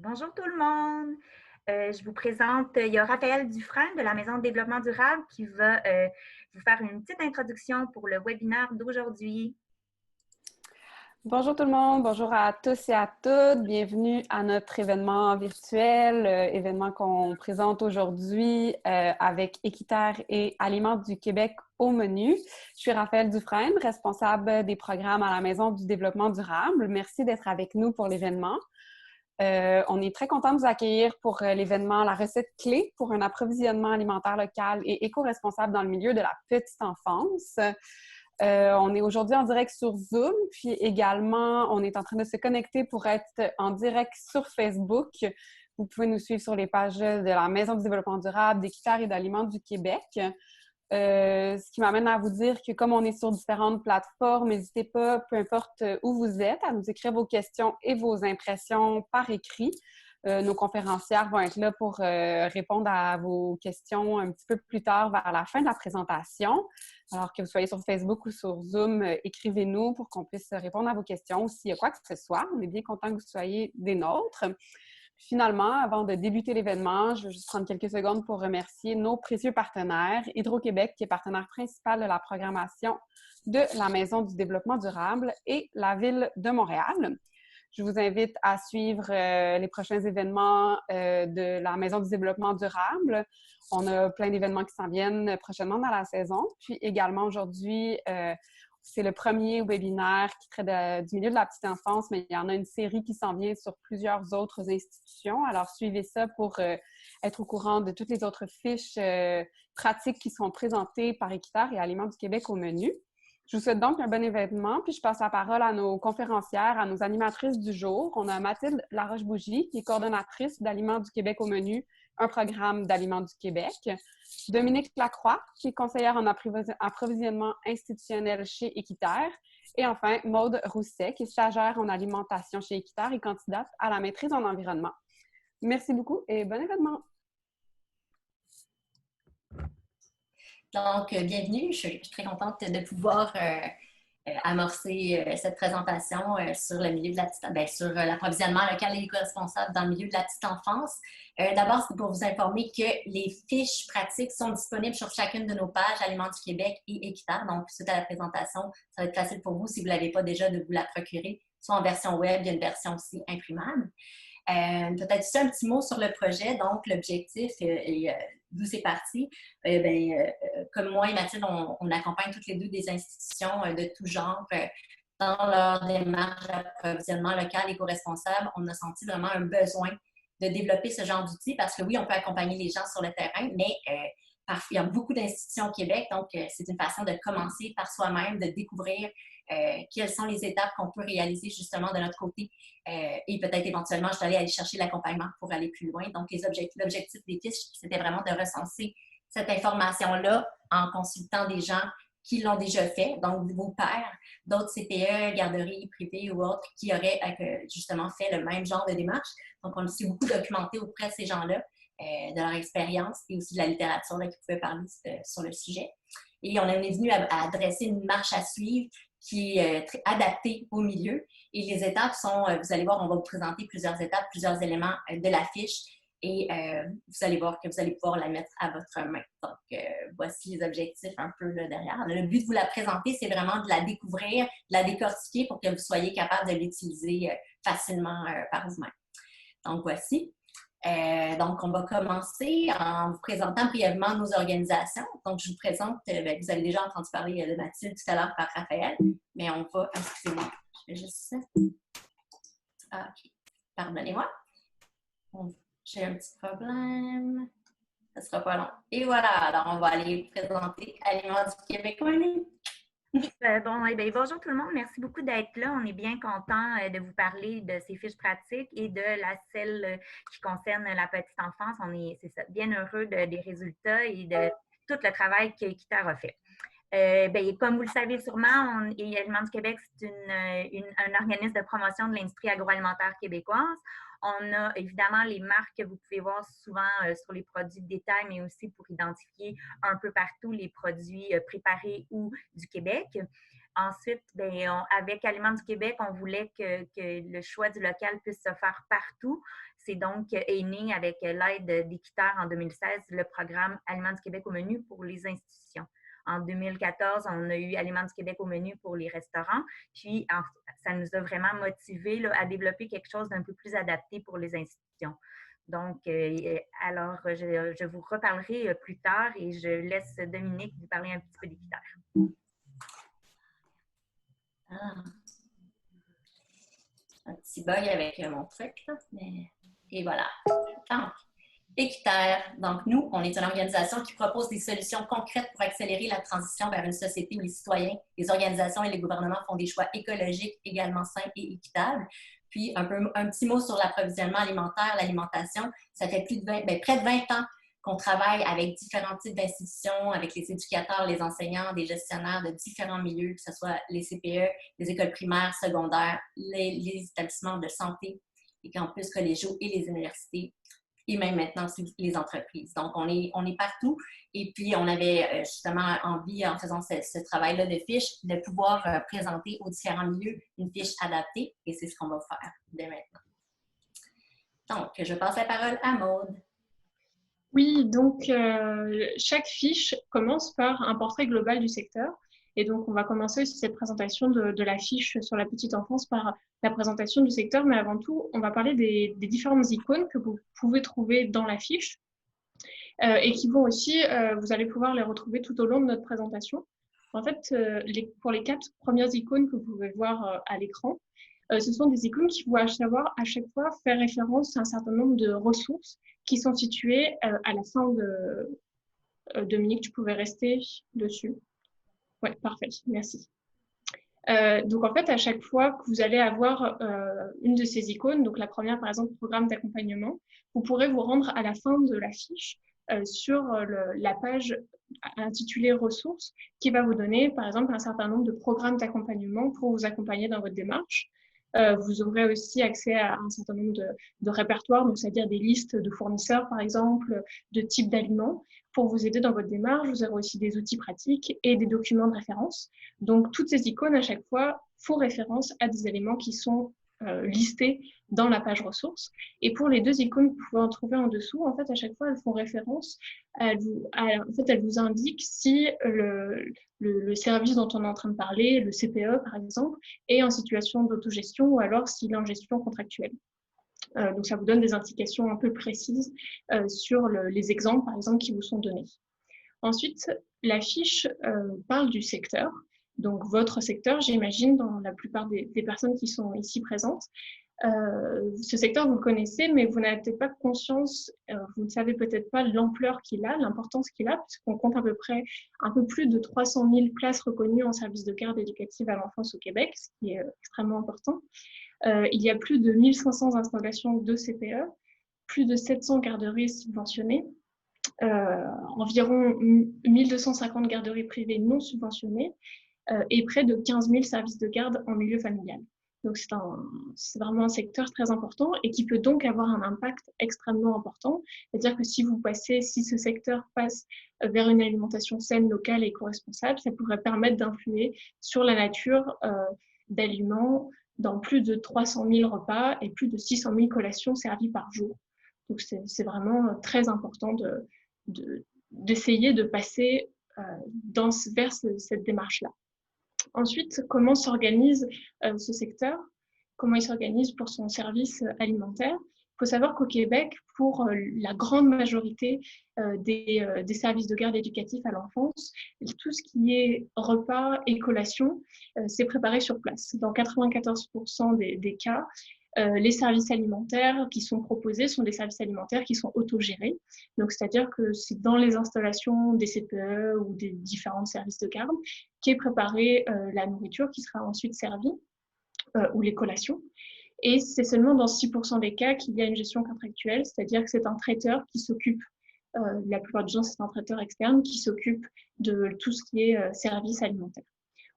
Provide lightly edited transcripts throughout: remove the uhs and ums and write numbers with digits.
Bonjour tout le monde. Je vous présente, il y a Raphaël Dufresne de la Maison de développement durable qui va vous faire une petite introduction pour le webinaire d'aujourd'hui. Bonjour tout le monde, bonjour à tous et à toutes. Bienvenue à notre événement virtuel, événement qu'on présente aujourd'hui avec Équiterre et Aliments du Québec au menu. Je suis Raphaël Dufresne, responsable des programmes à la Maison du développement durable. Merci d'être avec nous pour l'événement. On est très content de vous accueillir pour l'événement La recette clé pour un approvisionnement alimentaire local et éco-responsable dans le milieu de la petite enfance. On est aujourd'hui en direct sur Zoom, puis également, on est en train de se connecter pour être en direct sur Facebook. Vous pouvez nous suivre sur les pages de la Maison du développement durable, d'Équiterre et d'Aliments du Québec. Ce qui m'amène à vous dire que comme on est sur différentes plateformes, n'hésitez pas, peu importe où vous êtes, à nous écrire vos questions et vos impressions par écrit. Nos conférencières vont être là pour répondre à vos questions un petit peu plus tard vers la fin de la présentation. Alors que vous soyez sur Facebook ou sur Zoom, écrivez-nous pour qu'on puisse répondre à vos questions. S'il y a quoi que ce soit, on est bien content que vous soyez des nôtres. Finalement, avant de débuter l'événement, je vais juste prendre quelques secondes pour remercier nos précieux partenaires, Hydro-Québec, qui est partenaire principal de la programmation de la Maison du développement durable, et la Ville de Montréal. Je vous invite à suivre les prochains événements de la Maison du développement durable. On a plein d'événements qui s'en viennent prochainement dans la saison. Puis également aujourd'hui, c'est le premier webinaire qui traite du milieu de la petite enfance, mais il y en a une série qui s'en vient sur plusieurs autres institutions. Alors, suivez ça pour être au courant de toutes les autres fiches pratiques qui seront présentées par Équiterre et Aliments du Québec au menu. Je vous souhaite donc un bon événement, puis je passe la parole à nos conférencières, à nos animatrices du jour. On a Mathilde Laroche-Bougie, qui est coordonnatrice d'Aliments du Québec au menu, un programme d'Aliments du Québec. Dominique Lacroix, qui est conseillère en approvisionnement institutionnel chez Équiterre. Et enfin, Maude Rousset, qui est stagiaire en alimentation chez Équiterre et candidate à la maîtrise en environnement. Merci beaucoup et bon événement! Donc, bienvenue. Je suis très contente de pouvoir amorcer cette présentation sur le milieu de la petite, sur l'approvisionnement local et éco-responsable dans le milieu de la petite enfance. D'abord, c'est pour vous informer que les fiches pratiques sont disponibles sur chacune de nos pages, Aliments du Québec et Équiterre. Donc, suite à la présentation, ça va être facile pour vous, si vous ne l'avez pas déjà, de vous la procurer, soit en version web, il y a une version aussi imprimable. Peut-être juste un petit mot sur le projet. Donc, l'objectif, d'où c'est parti, comme moi et Mathilde, on accompagne toutes les deux des institutions de tout genre dans leur démarche d'approvisionnement local et éco-responsable. On a senti vraiment un besoin de développer ce genre d'outils parce que oui, on peut accompagner les gens sur le terrain, mais parfois, il y a beaucoup d'institutions au Québec, donc c'est une façon de commencer par soi-même, de découvrir quelles sont les étapes qu'on peut réaliser justement de notre côté et peut-être éventuellement, je dois aller chercher l'accompagnement pour aller plus loin. Donc, l'objectif des fiches, c'était vraiment de recenser cette information-là en consultant des gens qui l'ont déjà fait, donc vos pairs, d'autres CPE, garderies privées ou autres qui auraient justement fait le même genre de démarche. Donc, on s'est beaucoup documenté auprès de ces gens-là, de leur expérience et aussi de la littérature là, qui pouvait parler sur le sujet. Et on est venu à dresser une marche à suivre qui est adaptée au milieu. Et les étapes sont, vous allez voir, on va vous présenter plusieurs étapes, plusieurs éléments de la fiche et vous allez voir que vous allez pouvoir la mettre à votre main. Donc, voici les objectifs un peu là, derrière. Le but de vous la présenter, c'est vraiment de la découvrir, de la décortiquer pour que vous soyez capable de l'utiliser facilement par vous-même. Donc, voici. Donc, on va commencer en vous présentant brièvement nos organisations. Donc, je vous présente, vous avez déjà entendu parler de Mathilde tout à l'heure par Raphaël, mais on va, excusez-moi, je fais juste ça. Ah, OK, pardonnez-moi. J'ai un petit problème. Ça ne sera pas long. Et voilà, alors on va aller présenter Aliments du Québec au menu. Bonjour tout le monde. Merci beaucoup d'être là. On est bien content de vous parler de ces fiches pratiques et de celle qui concerne la petite enfance. On est, c'est ça, bien heureux des résultats et de tout le travail qu'Équiterre a fait. Comme vous le savez sûrement, Aliments du Québec, c'est un organisme de promotion de l'industrie agroalimentaire québécoise. On a évidemment les marques que vous pouvez voir souvent sur les produits de détail, mais aussi pour identifier un peu partout les produits préparés ou du Québec. Ensuite, avec Aliments du Québec, on voulait que le choix du local puisse se faire partout. C'est donc né avec l'aide d'Équiterre en 2016, le programme Aliments du Québec au menu pour les institutions. En 2014, on a eu Aliments du Québec au menu pour les restaurants. Puis, ça nous a vraiment motivés là, à développer quelque chose d'un peu plus adapté pour les institutions. Donc, alors, je vous reparlerai plus tard et je laisse Dominique vous parler un petit peu d'Équiterre. Un petit bug avec mon truc, là, mais... Et voilà. Donc, Équiterre. Donc, nous, on est une organisation qui propose des solutions concrètes pour accélérer la transition vers une société où les citoyens, les organisations et les gouvernements font des choix écologiques également sains et équitables. Puis, un petit mot sur l'approvisionnement alimentaire, l'alimentation. Ça fait près de 20 ans qu'on travaille avec différents types d'institutions, avec les éducateurs, les enseignants, des gestionnaires de différents milieux, que ce soit les CPE, les écoles primaires, secondaires, les établissements de santé, les campus collégiaux et les universités, et même maintenant aussi les entreprises. Donc, on est partout. Et puis, on avait justement envie, en faisant ce travail-là de fiche, de pouvoir présenter aux différents milieux une fiche adaptée. Et c'est ce qu'on va faire dès maintenant. Donc, je passe la parole à Maude. Oui, donc chaque fiche commence par un portrait global du secteur. Et donc, on va commencer aussi cette présentation de la fiche sur la petite enfance par la présentation du secteur. Mais avant tout, on va parler des différentes icônes que vous pouvez trouver dans la fiche et qui vont aussi, vous allez pouvoir les retrouver tout au long de notre présentation. En fait, pour les 4 premières icônes que vous pouvez voir à l'écran, ce sont des icônes qui vont à chaque fois faire référence à un certain nombre de ressources qui sont situées à la fin de... Dominique, tu pouvais rester dessus. Oui, parfait, merci. Donc, en fait, à chaque fois que vous allez avoir une de ces icônes, donc la première, par exemple, programme d'accompagnement, vous pourrez vous rendre à la fin de la fiche sur la page intitulée ressources qui va vous donner, par exemple, un certain nombre de programmes d'accompagnement pour vous accompagner dans votre démarche. Vous aurez aussi accès à un certain nombre de répertoires, donc c'est-à-dire des listes de fournisseurs, par exemple, de types d'aliments, pour vous aider dans votre démarche. Vous aurez aussi des outils pratiques et des documents de référence. Donc, toutes ces icônes, à chaque fois, font référence à des éléments qui sont listés dans la page ressources. Et pour les 2 icônes que vous pouvez en trouver en dessous, en fait, à chaque fois, elles font référence, elles vous indiquent si le service dont on est en train de parler, le CPE par exemple, est en situation d'autogestion ou alors s'il est en gestion contractuelle. Donc, ça vous donne des indications un peu précises sur les exemples, par exemple, qui vous sont donnés. Ensuite, la fiche parle du secteur. Donc, votre secteur, j'imagine, dans la plupart des personnes qui sont ici présentes. Ce secteur, vous le connaissez, mais vous n'avez peut-être pas conscience, vous ne savez peut-être pas l'ampleur qu'il a, l'importance qu'il a, puisqu'on compte à peu près un peu plus de 300 000 places reconnues en service de garde éducative à l'enfance au Québec, ce qui est extrêmement important. Il y a plus de 1500 installations de CPE, plus de 700 garderies subventionnées, environ 1250 garderies privées non subventionnées et près de 15 000 services de garde en milieu familial. Donc, c'est vraiment un secteur très important et qui peut donc avoir un impact extrêmement important. C'est-à-dire que si ce secteur passe vers une alimentation saine, locale et éco-responsable, ça pourrait permettre d'influer sur la nature d'aliments dans plus de 300 000 repas et plus de 600 000 collations servies par jour. Donc, c'est vraiment très important d'essayer de passer vers cette démarche-là. Ensuite, comment s'organise ce secteur? Comment il s'organise pour son service alimentaire? Il faut savoir qu'au Québec, pour la grande majorité des services de garde éducatifs à l'enfance, tout ce qui est repas et collation, c'est préparé sur place. Dans 94% des cas, les services alimentaires qui sont proposés sont des services alimentaires qui sont autogérés. Donc, c'est-à-dire que c'est dans les installations des CPE ou des différents services de garde qu'est préparée la nourriture qui sera ensuite servie ou les collations. Et c'est seulement dans 6% des cas qu'il y a une gestion contractuelle, c'est-à-dire que c'est un traiteur qui s'occupe, la plupart du temps c'est un traiteur externe qui s'occupe de tout ce qui est service alimentaire.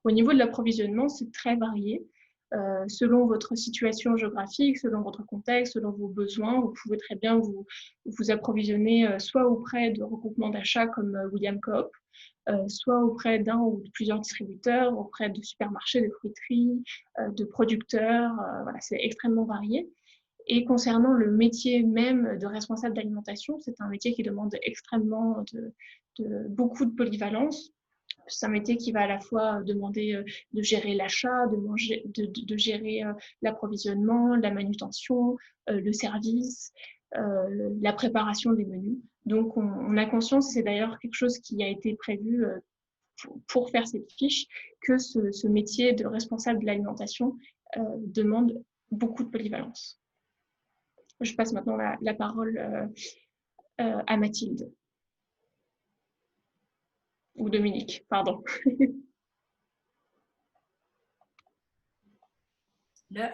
Au niveau de l'approvisionnement, c'est très varié. selon votre situation géographique, selon votre contexte, selon vos besoins, vous pouvez très bien vous approvisionner soit auprès de regroupements d'achats comme William Coop, soit auprès d'un ou de plusieurs distributeurs, auprès de supermarchés, de fruiteries, de producteurs. Voilà, c'est extrêmement varié. Et concernant le métier même de responsable d'alimentation, c'est un métier qui demande extrêmement beaucoup de polyvalence. C'est un métier qui va à la fois demander de gérer l'achat, de gérer l'approvisionnement, la manutention, le service, la préparation des menus. Donc, on a conscience, et c'est d'ailleurs quelque chose qui a été prévu pour faire cette fiche, que ce métier de responsable de l'alimentation demande beaucoup de polyvalence. Je passe maintenant la parole à Mathilde. Ou Dominique, pardon. Donc,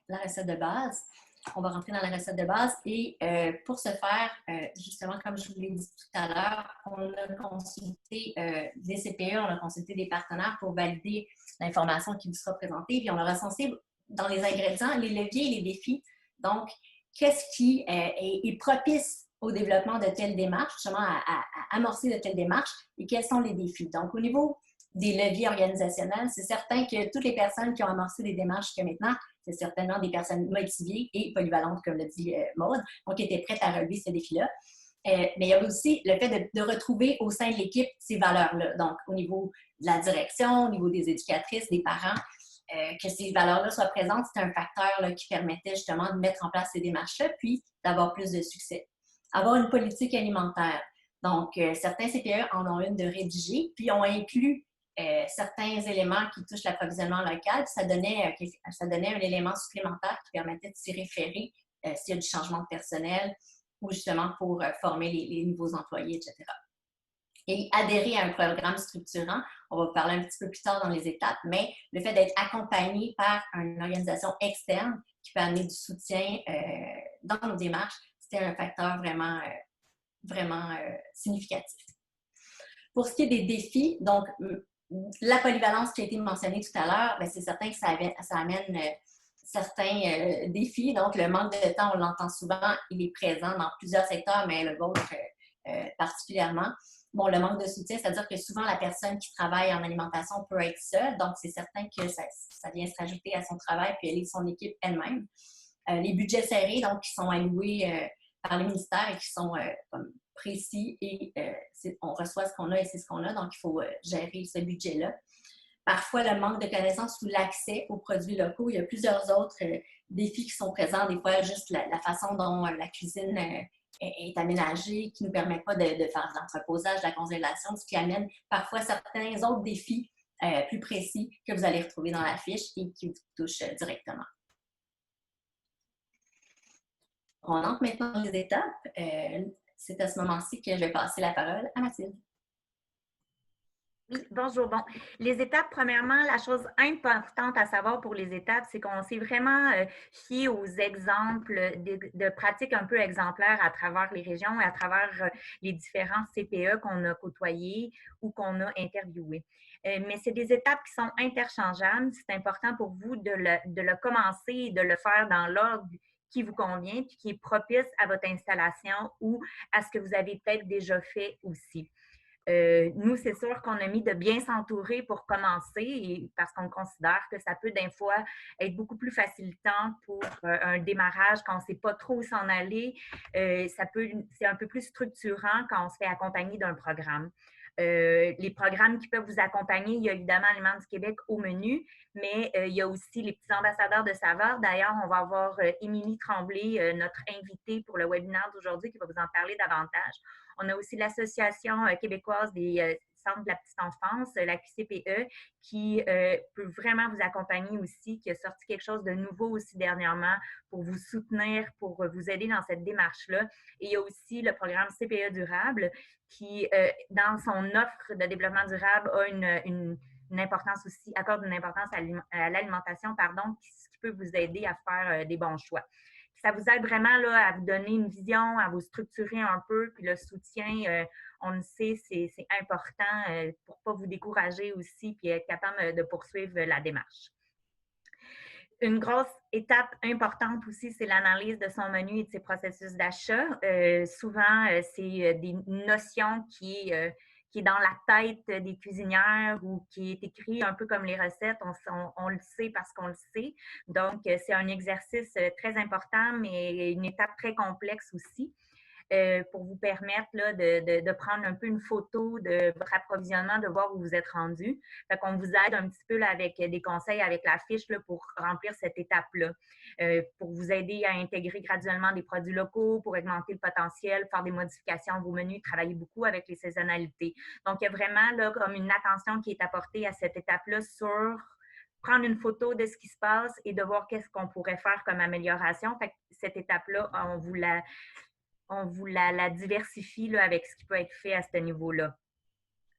la recette de base. On va rentrer dans la recette de base et pour ce faire, justement, comme je vous l'ai dit tout à l'heure, on a consulté des CPE, on a consulté des partenaires pour valider l'information qui vous sera présentée, puis on a recensé dans les ingrédients les leviers et les défis. Donc, qu'est-ce qui est propice au développement de telles démarches, justement à amorcer de telles démarches, et quels sont les défis. Donc, au niveau des leviers organisationnels, c'est certain que toutes les personnes qui ont amorcé des démarches jusqu'à maintenant, c'est certainement des personnes motivées et polyvalentes, comme le dit Maude, donc qui étaient prêtes à relever ce défi-là. Mais il y a aussi le fait de retrouver au sein de l'équipe ces valeurs-là. Donc, au niveau de la direction, au niveau des éducatrices, des parents, que ces valeurs-là soient présentes, c'est un facteur là, qui permettait justement de mettre en place ces démarches-là, puis d'avoir plus de succès. Avoir une politique alimentaire. Donc, certains CPE en ont une de rédiger, puis ont inclus certains éléments qui touchent l'approvisionnement local. Ça donnait un élément supplémentaire qui permettait de s'y référer s'il y a du changement de personnel ou justement pour former les nouveaux employés, etc. Et adhérer à un programme structurant, on va parler un petit peu plus tard dans les étapes, mais le fait d'être accompagné par une organisation externe qui peut amener du soutien dans nos démarches, c'était un facteur vraiment significatif. Pour ce qui est des défis, donc la polyvalence qui a été mentionnée tout à l'heure, c'est certain que ça amène certains défis. Donc, le manque de temps, on l'entend souvent, il est présent dans plusieurs secteurs, mais le vôtre particulièrement. Bon, le manque de soutien, c'est-à-dire que souvent, la personne qui travaille en alimentation peut être seule. Donc, c'est certain que ça vient se rajouter à son travail puis elle est son équipe elle-même. Les budgets serrés, donc, qui sont alloués par le ministère et qui sont précis et on reçoit ce qu'on a et c'est ce qu'on a, donc il faut gérer ce budget-là. Parfois, le manque de connaissances ou l'accès aux produits locaux. Il y a plusieurs autres défis qui sont présents. Des fois, juste la façon dont la cuisine est aménagée, qui ne nous permet pas de faire de l'entreposage, de la congélation, ce qui amène parfois certains autres défis plus précis que vous allez retrouver dans la fiche et qui vous touchent directement. On entre maintenant dans les étapes. C'est à ce moment-ci que je vais passer la parole à Mathilde. Oui, bonjour. Bon, les étapes, premièrement, la chose importante à savoir pour les étapes, c'est qu'on s'est vraiment fié aux exemples de pratiques un peu exemplaires à travers les régions et à travers les différents CPE qu'on a côtoyés ou qu'on a interviewés. Mais c'est des étapes qui sont interchangeables. C'est important pour vous de le commencer et de le faire dans l'ordre qui vous convient puis qui est propice à votre installation ou à ce que vous avez peut-être déjà fait aussi. Nous, c'est sûr qu'on a mis de bien s'entourer pour commencer parce qu'on considère que ça peut des fois être beaucoup plus facilitant pour un démarrage quand on ne sait pas trop où s'en aller. C'est un peu plus structurant quand on se fait accompagner d'un programme. Les programmes qui peuvent vous accompagner, il y a évidemment Aliments du Québec au menu, mais il y a aussi les petits ambassadeurs de saveurs. D'ailleurs, on va avoir Émilie Tremblay, notre invitée pour le webinaire d'aujourd'hui, qui va vous en parler davantage. On a aussi l'Association québécoise des centres de la petite enfance, la QCPE, qui peut vraiment vous accompagner aussi, qui a sorti quelque chose de nouveau aussi dernièrement pour vous soutenir, pour vous aider dans cette démarche-là. Et il y a aussi le programme CPE Durable qui, dans son offre de développement durable, a une importance aussi, accorde une importance à l'alimentation, pardon, qui peut vous aider à faire des bons choix. Ça vous aide vraiment là, à vous donner une vision, à vous structurer un peu. Puis le soutien, on le sait, c'est important pour ne pas vous décourager aussi puis être capable de poursuivre la démarche. Une grosse étape importante aussi, c'est l'analyse de son menu et de ses processus d'achat. Souvent, c'est des notions qui est dans la tête des cuisinières ou qui est écrit un peu comme les recettes. On le sait parce qu'on le sait. Donc, c'est un exercice très important, mais une étape très complexe aussi. Pour vous permettre là, de prendre un peu une photo de votre approvisionnement, de voir où vous êtes rendu. Fait qu'on vous aide un petit peu là, avec des conseils avec la fiche là, pour remplir cette étape-là, pour vous aider à intégrer graduellement des produits locaux, pour augmenter le potentiel, faire des modifications à vos menus, travailler beaucoup avec les saisonnalités. Donc, il y a vraiment là, comme une attention qui est apportée à cette étape-là sur prendre une photo de ce qui se passe et de voir qu'est-ce qu'on pourrait faire comme amélioration. Fait que cette étape-là, on vous la diversifie là, avec ce qui peut être fait à ce niveau-là.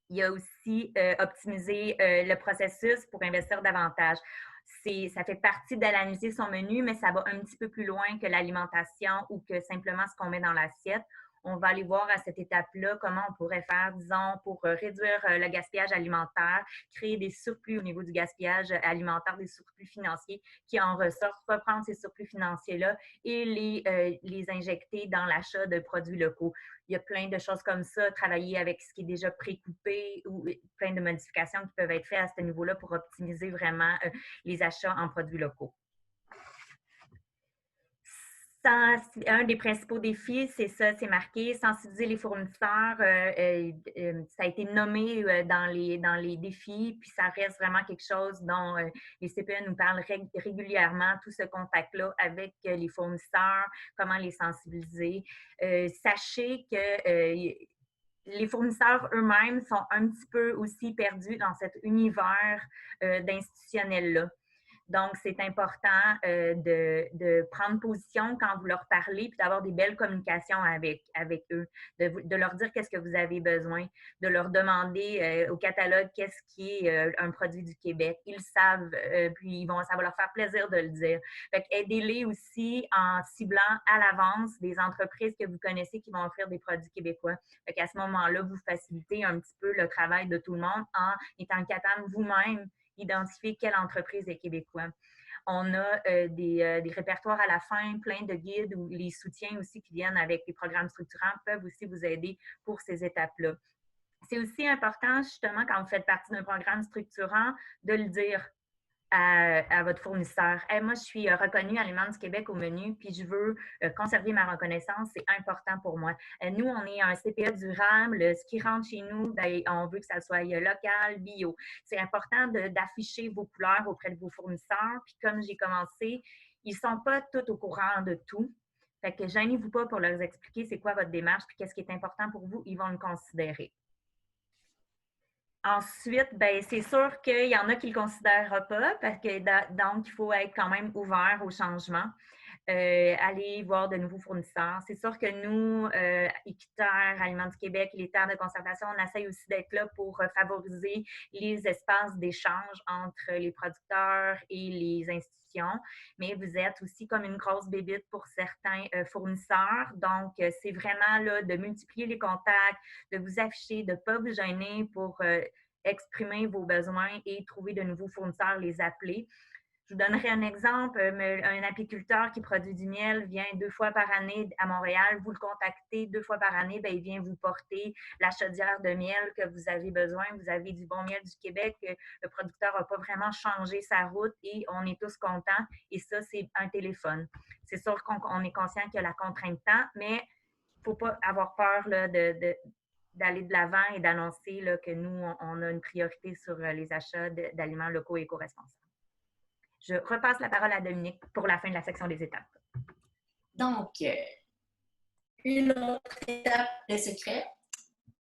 Il y a aussi optimiser le processus pour investir davantage. Ça fait partie d'analyser son menu, mais ça va un petit peu plus loin que l'alimentation ou que simplement ce qu'on met dans l'assiette. On va aller voir à cette étape-là comment on pourrait faire, disons, pour réduire le gaspillage alimentaire, créer des surplus au niveau du gaspillage alimentaire, des surplus financiers qui en ressortent, reprendre ces surplus financiers-là et les injecter dans l'achat de produits locaux. Il y a plein de choses comme ça, travailler avec ce qui est déjà pré-coupé ou plein de modifications qui peuvent être faites à ce niveau-là pour optimiser vraiment les achats en produits locaux. Un des principaux défis, c'est ça, c'est marqué, sensibiliser les fournisseurs. Ça a été nommé dans les défis, puis ça reste vraiment quelque chose dont les CPE nous parlent régulièrement, tout ce contact-là avec les fournisseurs, comment les sensibiliser. Sachez que les fournisseurs eux-mêmes sont un petit peu aussi perdus dans cet univers d'institutionnel-là. Donc, c'est important de prendre position quand vous leur parlez puis d'avoir des belles communications avec eux, de leur dire qu'est-ce que vous avez besoin, de leur demander au catalogue qu'est-ce qui est un produit du Québec. Ils savent, puis ça va leur faire plaisir de le dire. Fait qu'aidez-les aussi en ciblant à l'avance des entreprises que vous connaissez qui vont offrir des produits québécois. Fait qu'à ce moment-là, vous facilitez un petit peu le travail de tout le monde en étant capable vous-même identifier quelle entreprise est québécoise. On a des répertoires à la fin, plein de guides ou les soutiens aussi qui viennent avec les programmes structurants peuvent aussi vous aider pour ces étapes-là. C'est aussi important, justement, quand vous faites partie d'un programme structurant, de le dire à votre fournisseur. Hey, moi, je suis reconnue Aliments du Québec au menu, puis je veux conserver ma reconnaissance. C'est important pour moi. Nous, on est un CPE durable. Ce qui rentre chez nous, bien, on veut que ça soit local, bio. C'est important d'afficher vos couleurs auprès de vos fournisseurs. Puis comme j'ai commencé, ils ne sont pas tous au courant de tout. Fait que gênez-vous pas pour leur expliquer c'est quoi votre démarche puis qu'est-ce qui est important pour vous. Ils vont le considérer. Ensuite, ben, c'est sûr qu'il y en a qui ne le considèrent pas parce que donc, il faut être quand même ouvert au changement. Aller voir de nouveaux fournisseurs. C'est sûr que nous, Équiterre, Aliments du Québec et les terres de conservation, on essaye aussi d'être là pour favoriser les espaces d'échange entre les producteurs et les institutions. Mais vous êtes aussi comme une grosse bébite pour certains fournisseurs. Donc, c'est vraiment là de multiplier les contacts, de vous afficher, de ne pas vous gêner pour exprimer vos besoins et trouver de nouveaux fournisseurs, les appeler. Je vous donnerai un exemple. Un apiculteur qui produit du miel vient 2 fois par année à Montréal. Vous le contactez 2 fois par année, bien, il vient vous porter la chaudière de miel que vous avez besoin. Vous avez du bon miel du Québec. Le producteur n'a pas vraiment changé sa route et on est tous contents. Et ça, c'est un téléphone. C'est sûr qu'on est conscient qu'il y a la contrainte de temps, mais il ne faut pas avoir peur là, d'aller de l'avant et d'annoncer là, que nous, on a une priorité sur les achats d'aliments locaux et éco-responsables. Je repasse la parole à Dominique pour la fin de la section des étapes. Donc, une autre étape, le secret,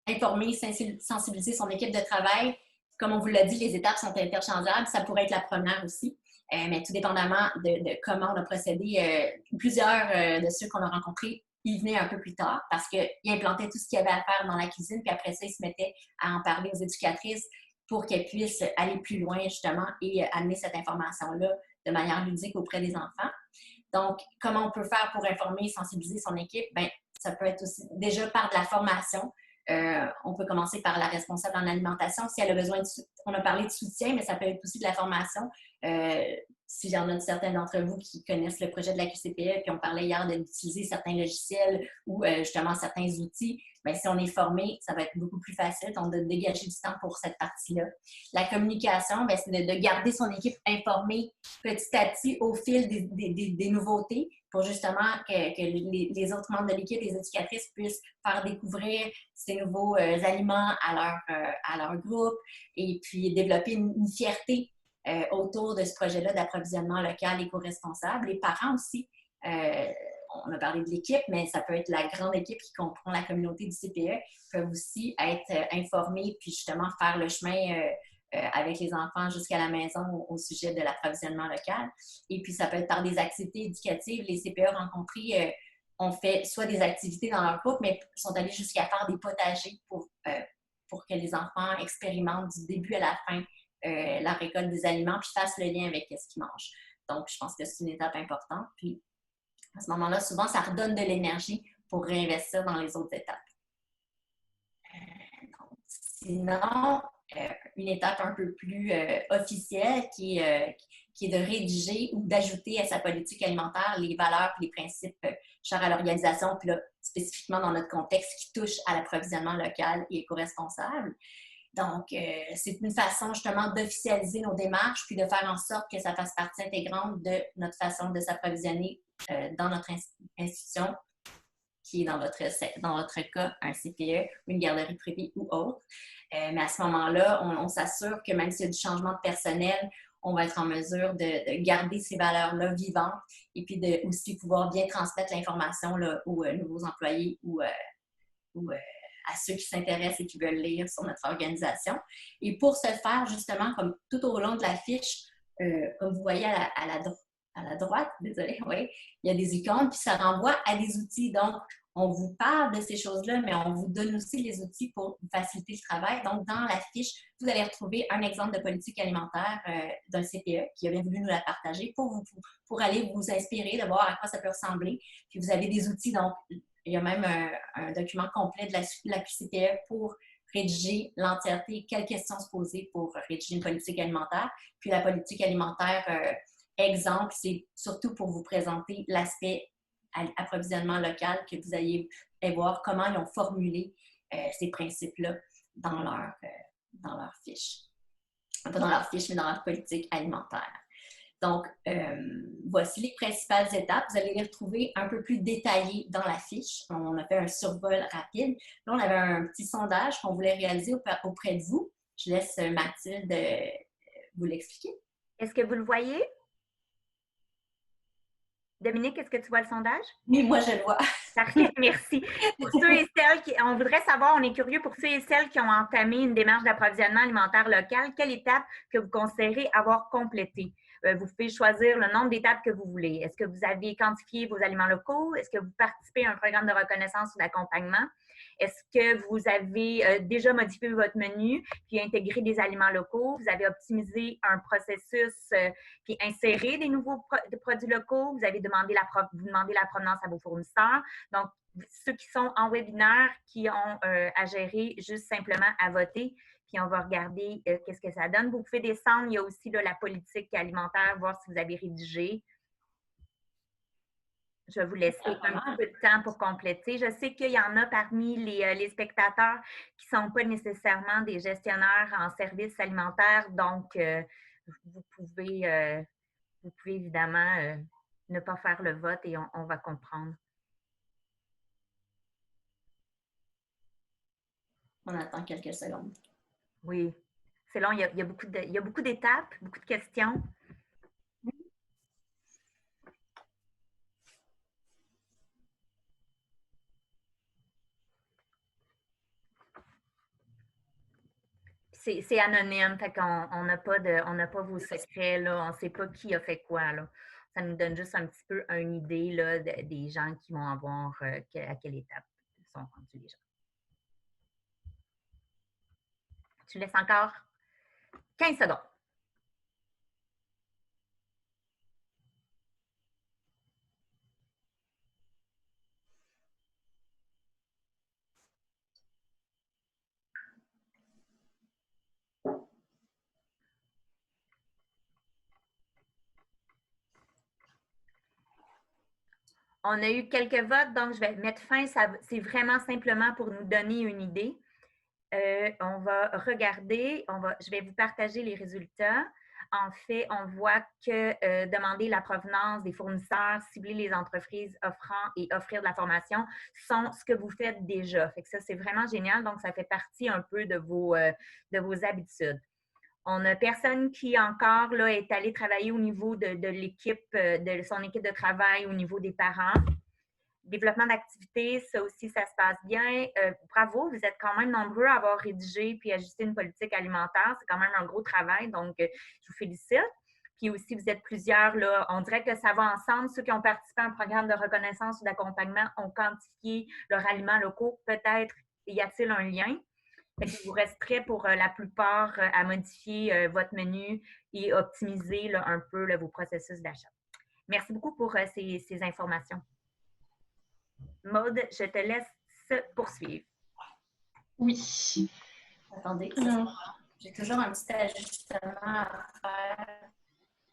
informer, sensibiliser son équipe de travail. Comme on vous l'a dit, les étapes sont interchangeables. Ça pourrait être la première aussi, mais tout dépendamment de comment on a procédé. Plusieurs de ceux qu'on a rencontrés, ils venaient un peu plus tard parce qu'ils implantaient tout ce qu'il y avait à faire dans la cuisine, puis après ça, ils se mettaient à en parler aux éducatrices pour qu'elles puissent aller plus loin, justement, et amener cette information-là de manière ludique auprès des enfants. Donc, comment on peut faire pour informer, sensibiliser son équipe? Bien, ça peut être aussi déjà par de la formation. On peut commencer par la responsable en alimentation. Si elle a besoin on a parlé de soutien, mais ça peut être aussi de la formation. Si j'en ai certains d'entre vous qui connaissent le projet de la QCPE, puis on parlait hier d'utiliser certains logiciels ou justement certains outils, bien, si on est formé, ça va être beaucoup plus facile, donc de dégager du temps pour cette partie-là. La communication, bien, c'est de garder son équipe informée petit à petit au fil des nouveautés pour justement que les autres membres de l'équipe, les éducatrices, puissent faire découvrir ces nouveaux aliments à leur groupe et puis développer une fierté autour de ce projet-là d'approvisionnement local éco-responsable. Les parents aussi, on a parlé de l'équipe, mais ça peut être la grande équipe qui comprend la communauté du CPE, peuvent aussi être informés puis justement faire le chemin avec les enfants jusqu'à la maison au sujet de l'approvisionnement local. Et puis, ça peut être par des activités éducatives. Les CPE rencontrés ont fait soit des activités dans leur groupe, mais sont allés jusqu'à faire des potagers pour que les enfants expérimentent du début à la fin la récolte des aliments puis fassent le lien avec ce qu'ils mangent. Donc, je pense que c'est une étape importante. Puis, à ce moment-là, souvent, ça redonne de l'énergie pour réinvestir dans les autres étapes. Sinon, une étape un peu plus officielle qui est de rédiger ou d'ajouter à sa politique alimentaire les valeurs et les principes chers à l'organisation, puis là, spécifiquement dans notre contexte, qui touchent à l'approvisionnement local et éco-responsable. Donc, c'est une façon justement d'officialiser nos démarches puis de faire en sorte que ça fasse partie intégrante de notre façon de s'approvisionner dans notre institution, qui est dans votre cas un CPE, une garderie privée ou autre. Mais à ce moment-là, on s'assure que même s'il y a du changement de personnel, on va être en mesure de garder ces valeurs-là vivantes et puis de aussi pouvoir bien transmettre l'information aux nouveaux employés ou à ceux qui s'intéressent et qui veulent lire sur notre organisation. Et pour ce faire, justement, comme tout au long de la fiche, comme vous voyez à la droite, désolé, oui, il y a des icônes, puis ça renvoie à des outils. Donc, on vous parle de ces choses-là, mais on vous donne aussi les outils pour faciliter le travail. Donc, dans la fiche, vous allez retrouver un exemple de politique alimentaire d'un CPE qui a bien voulu nous la partager pour aller vous inspirer, de voir à quoi ça peut ressembler. Puis, vous avez des outils, donc, il y a même un document complet de la QCPE pour rédiger l'entièreté, quelles questions se poser pour rédiger une politique alimentaire. Puis la politique alimentaire, exemple, c'est surtout pour vous présenter l'aspect approvisionnement local, que vous allez voir comment ils ont formulé ces principes-là dans leur fiche. Pas dans leur fiche, mais dans leur politique alimentaire. Donc, voici les principales étapes. Vous allez les retrouver un peu plus détaillées dans la fiche. On a fait un survol rapide. Là, on avait un petit sondage qu'on voulait réaliser auprès de vous. Je laisse Mathilde vous l'expliquer. Est-ce que vous le voyez? Dominique, est-ce que tu vois le sondage? Oui, moi, je le vois. Parfait, merci. Pour ceux et celles on voudrait savoir, on est curieux, pour ceux et celles qui ont entamé une démarche d'approvisionnement alimentaire local, quelle étape que vous considérez avoir complétée? Vous pouvez choisir le nombre d'étapes que vous voulez. Est-ce que vous avez quantifié vos aliments locaux? Est-ce que vous participez à un programme de reconnaissance ou d'accompagnement? Est-ce que vous avez déjà modifié votre menu puis intégré des aliments locaux? Vous avez optimisé un processus puis inséré des nouveaux produits locaux? Vous avez demandé la provenance à vos fournisseurs? Donc, ceux qui sont en webinaire, qui ont à gérer, juste simplement à voter, puis on va regarder qu'est-ce que ça donne. Vous pouvez descendre, il y a aussi là, la politique alimentaire, voir si vous avez rédigé. Je vais vous laisser un petit peu de temps pour compléter. Je sais qu'il y en a parmi les spectateurs qui ne sont pas nécessairement des gestionnaires en services alimentaires, donc vous pouvez évidemment ne pas faire le vote et on va comprendre. On attend quelques secondes. Oui, c'est long, il y a beaucoup d'étapes, beaucoup de questions. C'est anonyme, fait qu'on n'a pas vos secrets, là, on ne sait pas qui a fait quoi, là. Ça nous donne juste un petit peu une idée là, des gens qui vont avoir à quelle étape sont rendus les gens. Tu laisses encore 15 secondes. On a eu quelques votes, donc je vais mettre fin. C'est vraiment simplement pour nous donner une idée. On va regarder, je vais vous partager les résultats. En fait, on voit que demander la provenance des fournisseurs, cibler les entreprises offrant et offrir de la formation sont ce que vous faites déjà. Fait que ça, c'est vraiment génial. Donc, ça fait partie un peu de vos habitudes. On n'a personne qui encore là, est allé travailler au niveau de l'équipe, de son équipe de travail, au niveau des parents. Développement d'activité, ça aussi, ça se passe bien. Bravo, vous êtes quand même nombreux à avoir rédigé puis ajusté une politique alimentaire. C'est quand même un gros travail, donc je vous félicite. Puis aussi, vous êtes plusieurs, là, on dirait que ça va ensemble. Ceux qui ont participé à un programme de reconnaissance ou d'accompagnement ont quantifié leurs aliments locaux. Peut-être y a-t-il un lien? Fait qu'il vous resterait pour la plupart à modifier votre menu et optimiser là, un peu là, vos processus d'achat. Merci beaucoup pour ces informations. Maude, je te laisse poursuivre. Oui. Attendez, Alors, j'ai toujours un petit ajustement à faire.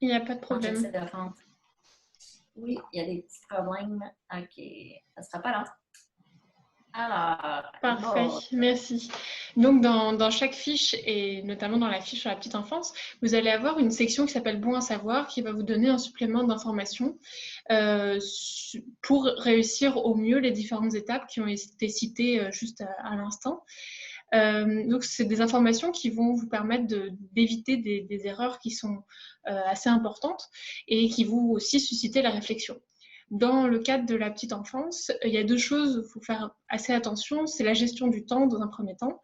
Il n'y a pas de problème. J'essaie de rentrer. Oui, il y a des petits problèmes. OK, ça ne sera pas long. Alors, parfait, merci. Donc, dans chaque fiche, et notamment dans la fiche sur la petite enfance, vous allez avoir une section qui s'appelle Bon à savoir, qui va vous donner un supplément d'informations pour réussir au mieux les différentes étapes qui ont été citées juste à l'instant. Donc, c'est des informations qui vont vous permettre d'éviter des erreurs qui sont assez importantes et qui vont aussi susciter la réflexion. Dans le cadre de la petite enfance, il y a deux choses où il faut faire assez attention. C'est la gestion du temps dans un premier temps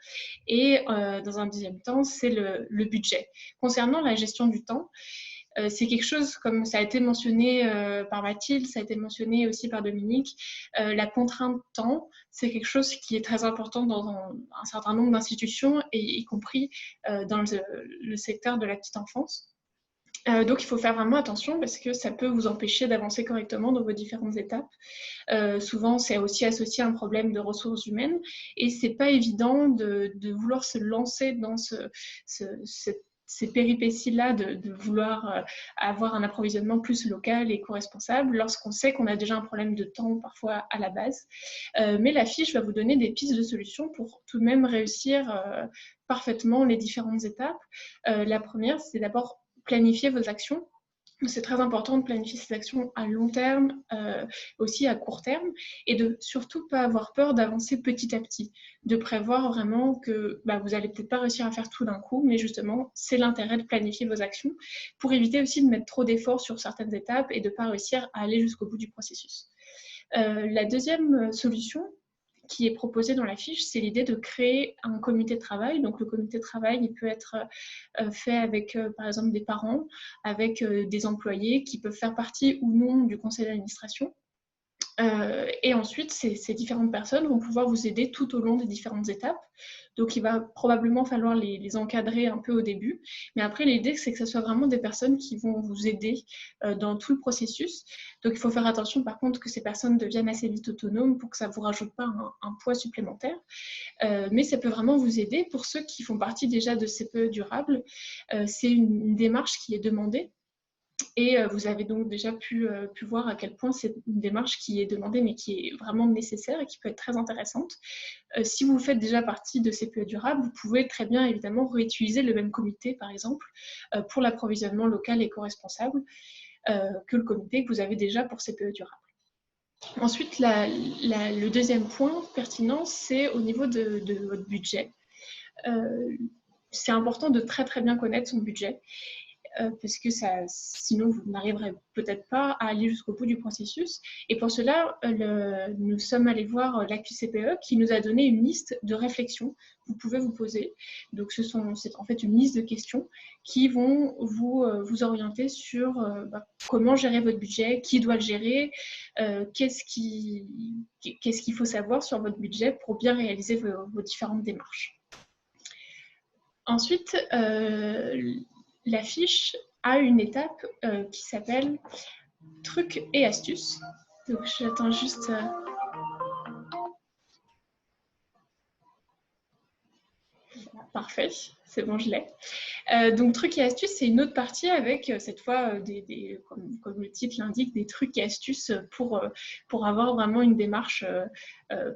et dans un deuxième temps, c'est le budget. Concernant la gestion du temps, c'est quelque chose, comme ça a été mentionné par Mathilde, ça a été mentionné aussi par Dominique, la contrainte temps, c'est quelque chose qui est très important dans un certain nombre d'institutions, et y compris dans le secteur de la petite enfance. Donc, il faut faire vraiment attention parce que ça peut vous empêcher d'avancer correctement dans vos différentes étapes. Souvent, c'est aussi associé à un problème de ressources humaines et c'est pas évident de vouloir se lancer dans ces péripéties-là, de vouloir avoir un approvisionnement plus local et co-responsable lorsqu'on sait qu'on a déjà un problème de temps parfois à la base. Mais la fiche va vous donner des pistes de solutions pour tout de même réussir parfaitement les différentes étapes. La première, c'est d'abord planifier vos actions. C'est très important de planifier ces actions à long terme, aussi à court terme, et de surtout pas avoir peur d'avancer petit à petit, de prévoir vraiment que vous allez peut-être pas réussir à faire tout d'un coup, mais justement, c'est l'intérêt de planifier vos actions pour éviter aussi de mettre trop d'efforts sur certaines étapes et de pas réussir à aller jusqu'au bout du processus. La deuxième solution qui est proposé dans la fiche, c'est l'idée de créer un comité de travail. Donc, le comité de travail, il peut être fait avec, par exemple, des parents, avec des employés qui peuvent faire partie ou non du conseil d'administration. Et ensuite, ces différentes personnes vont pouvoir vous aider tout au long des différentes étapes. Donc, il va probablement falloir les encadrer un peu au début. Mais après, l'idée, c'est que ce soit vraiment des personnes qui vont vous aider dans tout le processus. Donc, il faut faire attention, par contre, que ces personnes deviennent assez vite autonomes pour que ça ne vous rajoute pas un poids supplémentaire. Mais ça peut vraiment vous aider. Pour ceux qui font partie déjà de CPE durable, c'est une démarche qui est demandée. Et vous avez donc déjà pu voir à quel point c'est une démarche qui est demandée, mais qui est vraiment nécessaire et qui peut être très intéressante. Si vous faites déjà partie de CPE durable, vous pouvez très bien évidemment réutiliser le même comité, par exemple, pour l'approvisionnement local et co-responsable que le comité que vous avez déjà pour CPE durable. Ensuite, le deuxième point pertinent, c'est au niveau de votre budget. C'est important de très très bien connaître son budget. Parce que sinon vous n'arriverez peut-être pas à aller jusqu'au bout du processus. Et pour cela, nous sommes allés voir l'AQCPE qui nous a donné une liste de réflexions que vous pouvez vous poser. Donc c'est en fait une liste de questions qui vont vous orienter sur comment gérer votre budget, qui doit le gérer, qu'est-ce qu'il faut savoir sur votre budget pour bien réaliser vos différentes démarches. Ensuite, la fiche a une étape qui s'appelle trucs et astuces. Donc, j'attends juste. Parfait, c'est bon, je l'ai. Donc, trucs et astuces, c'est une autre partie avec, cette fois, comme le titre l'indique, des trucs et astuces pour avoir vraiment une démarche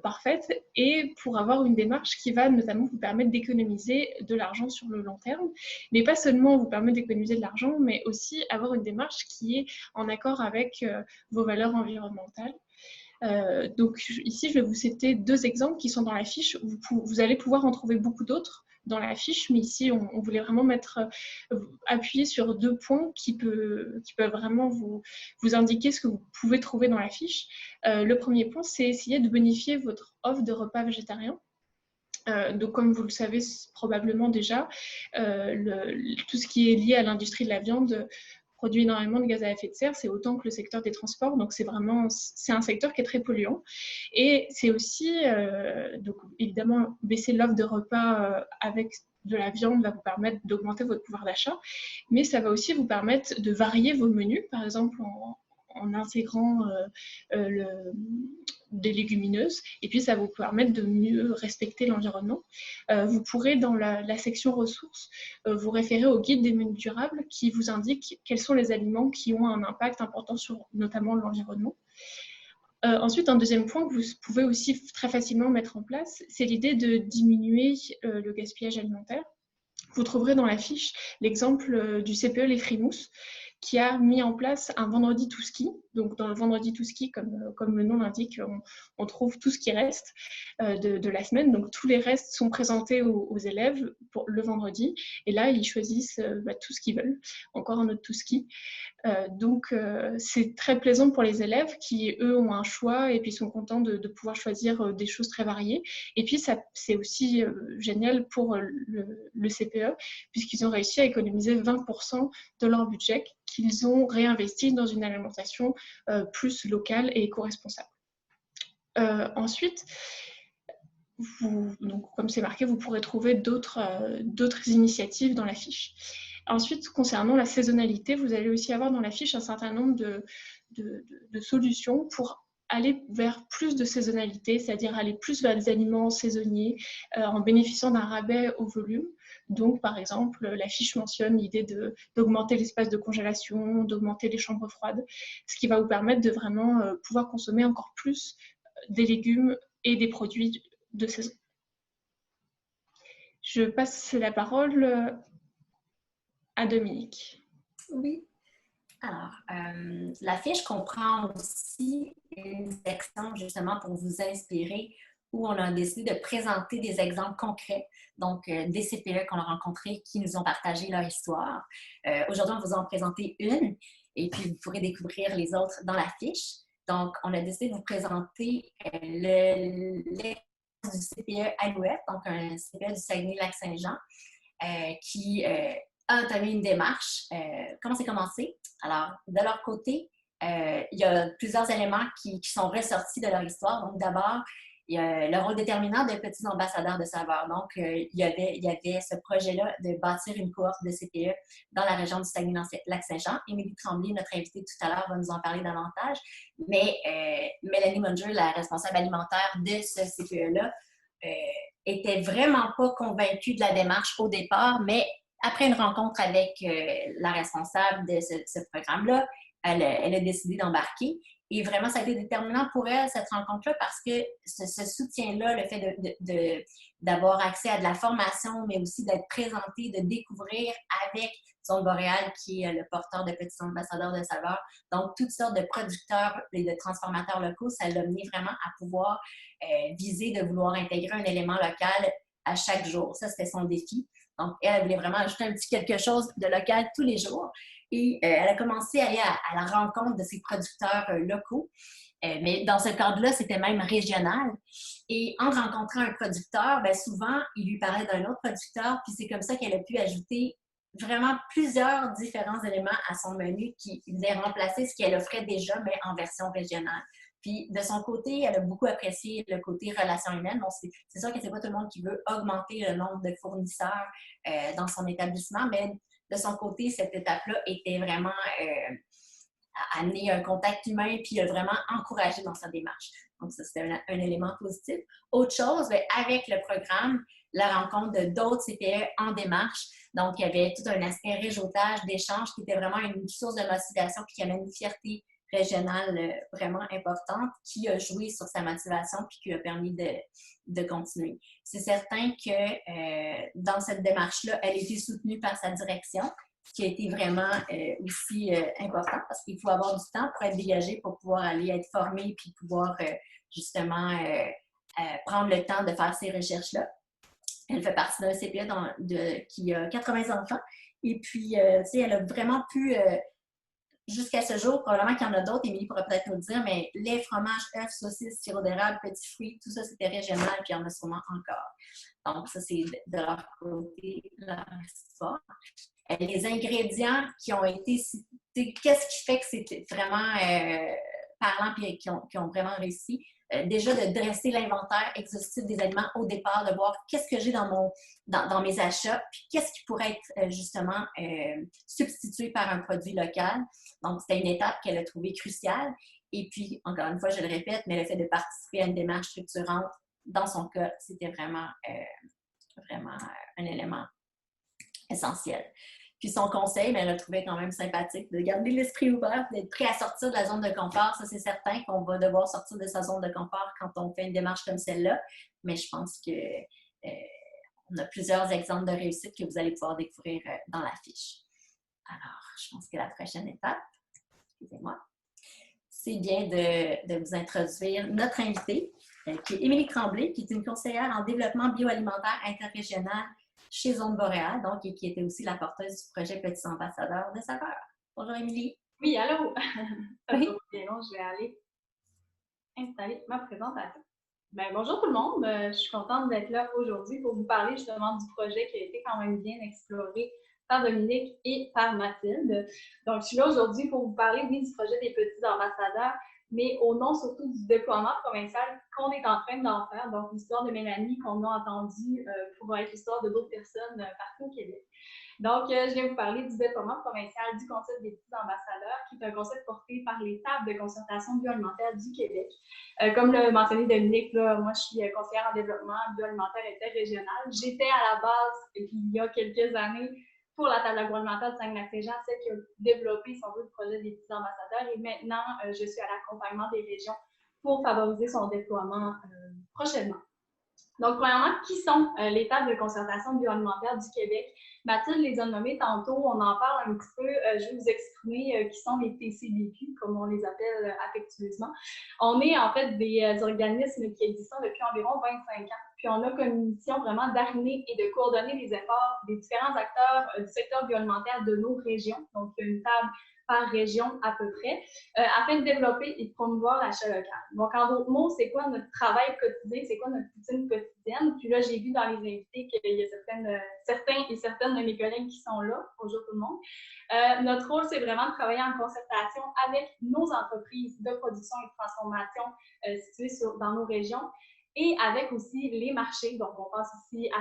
parfaite et pour avoir une démarche qui va notamment vous permettre d'économiser de l'argent sur le long terme. Mais pas seulement vous permettre d'économiser de l'argent, mais aussi avoir une démarche qui est en accord avec vos valeurs environnementales. Donc ici, je vais vous citer 2 exemples qui sont dans la fiche. Vous allez pouvoir en trouver beaucoup d'autres dans la fiche, mais ici, on voulait vraiment appuyer sur 2 points qui peuvent vraiment vous indiquer ce que vous pouvez trouver dans la fiche. Le premier point, c'est essayer de bonifier votre offre de repas végétariens. Donc, comme vous le savez probablement déjà, tout ce qui est lié à l'industrie de la viande produit énormément de gaz à effet de serre, c'est autant que le secteur des transports, donc c'est un secteur qui est très polluant. Et c'est aussi, donc évidemment, baisser l'offre de repas avec de la viande va vous permettre d'augmenter votre pouvoir d'achat, mais ça va aussi vous permettre de varier vos menus, par exemple en intégrant des légumineuses, et puis ça va vous permettre de mieux respecter l'environnement. Vous pourrez, dans la section ressources, vous référer au guide des menus durables qui vous indique quels sont les aliments qui ont un impact important sur notamment l'environnement. Ensuite, un deuxième point que vous pouvez aussi très facilement mettre en place, c'est l'idée de diminuer le gaspillage alimentaire. Vous trouverez dans la fiche l'exemple du CPE Les Frimousse, qui a mis en place un vendredi tout ski. Donc, dans le vendredi tout ski, comme le nom l'indique, on trouve tout ce qui reste de la semaine. Donc, tous les restes sont présentés aux élèves pour le vendredi. Et là, ils choisissent tout ce qu'ils veulent. Encore un autre tout ski. Donc, c'est très plaisant pour les élèves qui, eux, ont un choix et puis sont contents de pouvoir choisir des choses très variées. Et puis, c'est aussi génial pour le CPE, puisqu'ils ont réussi à économiser 20% de leur budget qu'ils ont réinvesti dans une alimentation plus locale et éco-responsable. Ensuite, donc, comme c'est marqué, vous pourrez trouver d'autres initiatives dans la fiche. Ensuite, concernant la saisonnalité, vous allez aussi avoir dans la fiche un certain nombre de solutions pour aller vers plus de saisonnalité, c'est-à-dire aller plus vers des aliments saisonniers en bénéficiant d'un rabais au volume. Donc, par exemple, la fiche mentionne l'idée d'augmenter l'espace de congélation, d'augmenter les chambres froides, ce qui va vous permettre de vraiment pouvoir consommer encore plus des légumes et des produits de saison. Je passe la parole à Dominique. Oui. Alors, la fiche comprend aussi une section justement pour vous inspirer où on a décidé de présenter des exemples concrets, donc des CPE qu'on a rencontrés qui nous ont partagé leur histoire. Aujourd'hui, on va vous en présenter une et puis vous pourrez découvrir les autres dans la fiche. Donc, on a décidé de vous présenter l'exemple du CPE Alouette, donc un CPE du Saguenay-Lac-Saint-Jean qui a entamé une démarche. Comment c'est commencé? Alors, de leur côté, il y a plusieurs éléments qui sont ressortis de leur histoire. Donc, d'abord, il y a le rôle déterminant des petits ambassadeurs de saveurs. Donc, il y avait ce projet-là de bâtir une cohorte de CPE dans la région du Saguenay-Lac-Saint-Jean. Émilie Tremblay, notre invitée tout à l'heure, va nous en parler davantage. Mais Mélanie Munger, la responsable alimentaire de ce CPE-là, était vraiment pas convaincue de la démarche au départ, mais après une rencontre avec la responsable de ce programme-là, elle a décidé d'embarquer. Et vraiment, ça a été déterminant pour elle, cette rencontre-là, parce que ce soutien-là, le fait d'avoir accès à de la formation, mais aussi d'être présenté, de découvrir avec Zone Boréal, qui est le porteur de petits ambassadeurs de saveurs, donc toutes sortes de producteurs et de transformateurs locaux, ça l'a mené vraiment à pouvoir viser de vouloir intégrer un élément local à chaque jour. Ça, c'était son défi. Donc, elle voulait vraiment ajouter un petit quelque chose de local tous les jours. Et elle a commencé à aller à la rencontre de ces producteurs locaux. Mais dans ce cadre-là, c'était même régional. Et en rencontrant un producteur, bien souvent, il lui parlait d'un autre producteur. Puis c'est comme ça qu'elle a pu ajouter vraiment plusieurs différents éléments à son menu qui venaient remplacer ce qu'elle offrait déjà, mais en version régionale. Puis, de son côté, elle a beaucoup apprécié le côté relations humaines. Donc, c'est sûr que c'est pas tout le monde qui veut augmenter le nombre de fournisseurs dans son établissement, mais de son côté, cette étape-là était vraiment amener un contact humain puis vraiment encouragé dans sa démarche. Donc, ça, c'était un élément positif. Autre chose, bien, avec le programme, la rencontre de d'autres CPE en démarche. Donc, il y avait tout un aspect réseautage, d'échange qui était vraiment une source de motivation puis qui amène une fierté régionale vraiment importante qui a joué sur sa motivation puis qui lui a permis de continuer. C'est certain que dans cette démarche-là, elle a été soutenue par sa direction, ce qui a été vraiment aussi important parce qu'il faut avoir du temps pour être dégagé, pour pouvoir aller être formé puis pouvoir justement prendre le temps de faire ces recherches-là. Elle fait partie d'un CPE qui a 80 enfants. Et puis, tu sais, elle a vraiment pu, jusqu'à ce jour, probablement qu'il y en a d'autres, Émilie pourrait peut-être nous le dire, mais lait, fromage, œufs, saucisses, sirop d'érable, petits fruits, tout ça, c'était régional, puis il y en a sûrement encore. Donc, ça, c'est de leur côté, leur histoire. Les ingrédients qui ont été cités, qu'est-ce qui fait que c'était vraiment parlant et qui ont vraiment réussi? Déjà de dresser l'inventaire exhaustif des aliments au départ, de voir qu'est-ce que j'ai dans mes achats, puis qu'est-ce qui pourrait être justement substitué par un produit local. Donc, c'était une étape qu'elle a trouvée cruciale. Et puis, encore une fois, je le répète, mais le fait de participer à une démarche structurante, dans son cas, c'était vraiment un élément essentiel. Puis son conseil, mais elle le trouvait quand même sympathique, de garder l'esprit ouvert, d'être prêt à sortir de la zone de confort. Ça, c'est certain qu'on va devoir sortir de sa zone de confort quand on fait une démarche comme celle-là. Mais je pense qu'on a plusieurs exemples de réussite que vous allez pouvoir découvrir dans la fiche. Alors, je pense que la prochaine étape, excusez-moi, c'est bien de vous introduire notre invitée, qui est Émilie Tremblay, qui est une conseillère en développement bioalimentaire interrégional chez Zone Boréale, donc, et qui était aussi la porteuse du projet Petits Ambassadeurs de Saveurs. Bonjour, Émilie. Oui, allô? Oui. Bien long, je vais aller installer ma présentation. Bonjour tout le monde, je suis contente d'être là aujourd'hui pour vous parler justement du projet qui a été quand même bien exploré par Dominique et par Mathilde. Donc, je suis là aujourd'hui pour vous parler du projet des Petits Ambassadeurs, mais au nom surtout du déploiement provincial qu'on est en train d'en faire. Donc, l'histoire de Mélanie qu'on a entendue pourra être l'histoire de d'autres personnes partout au Québec. Donc, je viens vous parler du déploiement provincial du concept des petits ambassadeurs, qui est un concept porté par les tables de concertation bioalimentaire du Québec. Comme l'a mentionné Dominique, là, moi, je suis conseillère en développement bioalimentaire interrégional. J'étais à la base, il y a quelques années, pour la table agroalimentaire de Saguenay-Lac-Saint-Jean, celle qui a développé, si on veut, le projet des petits ambassadeurs. Et maintenant, je suis à l'accompagnement des régions pour favoriser son déploiement prochainement. Donc, premièrement, qui sont les tables de concertation bioalimentaire du Québec? Mathilde les a nommées tantôt, on en parle un petit peu. Je vais vous exprimer qui sont les TCBQ, comme on les appelle affectueusement. On est en fait des organismes qui existent depuis environ 25 ans. Puis on a comme mission vraiment d'arrimer et de coordonner les efforts des différents acteurs du secteur bioalimentaire de nos régions. Donc, il y a une table par région à peu près, afin de développer et de promouvoir l'achat local. Donc, en d'autres mots, c'est quoi notre travail quotidien, c'est quoi notre routine quotidienne? Puis là, j'ai vu dans les invités qu'il y a certains et certaines de mes collègues qui sont là. Bonjour tout le monde. Notre rôle, c'est vraiment de travailler en concertation avec nos entreprises de production et de transformation situées dans nos régions, et avec aussi les marchés. Donc, on pense ici à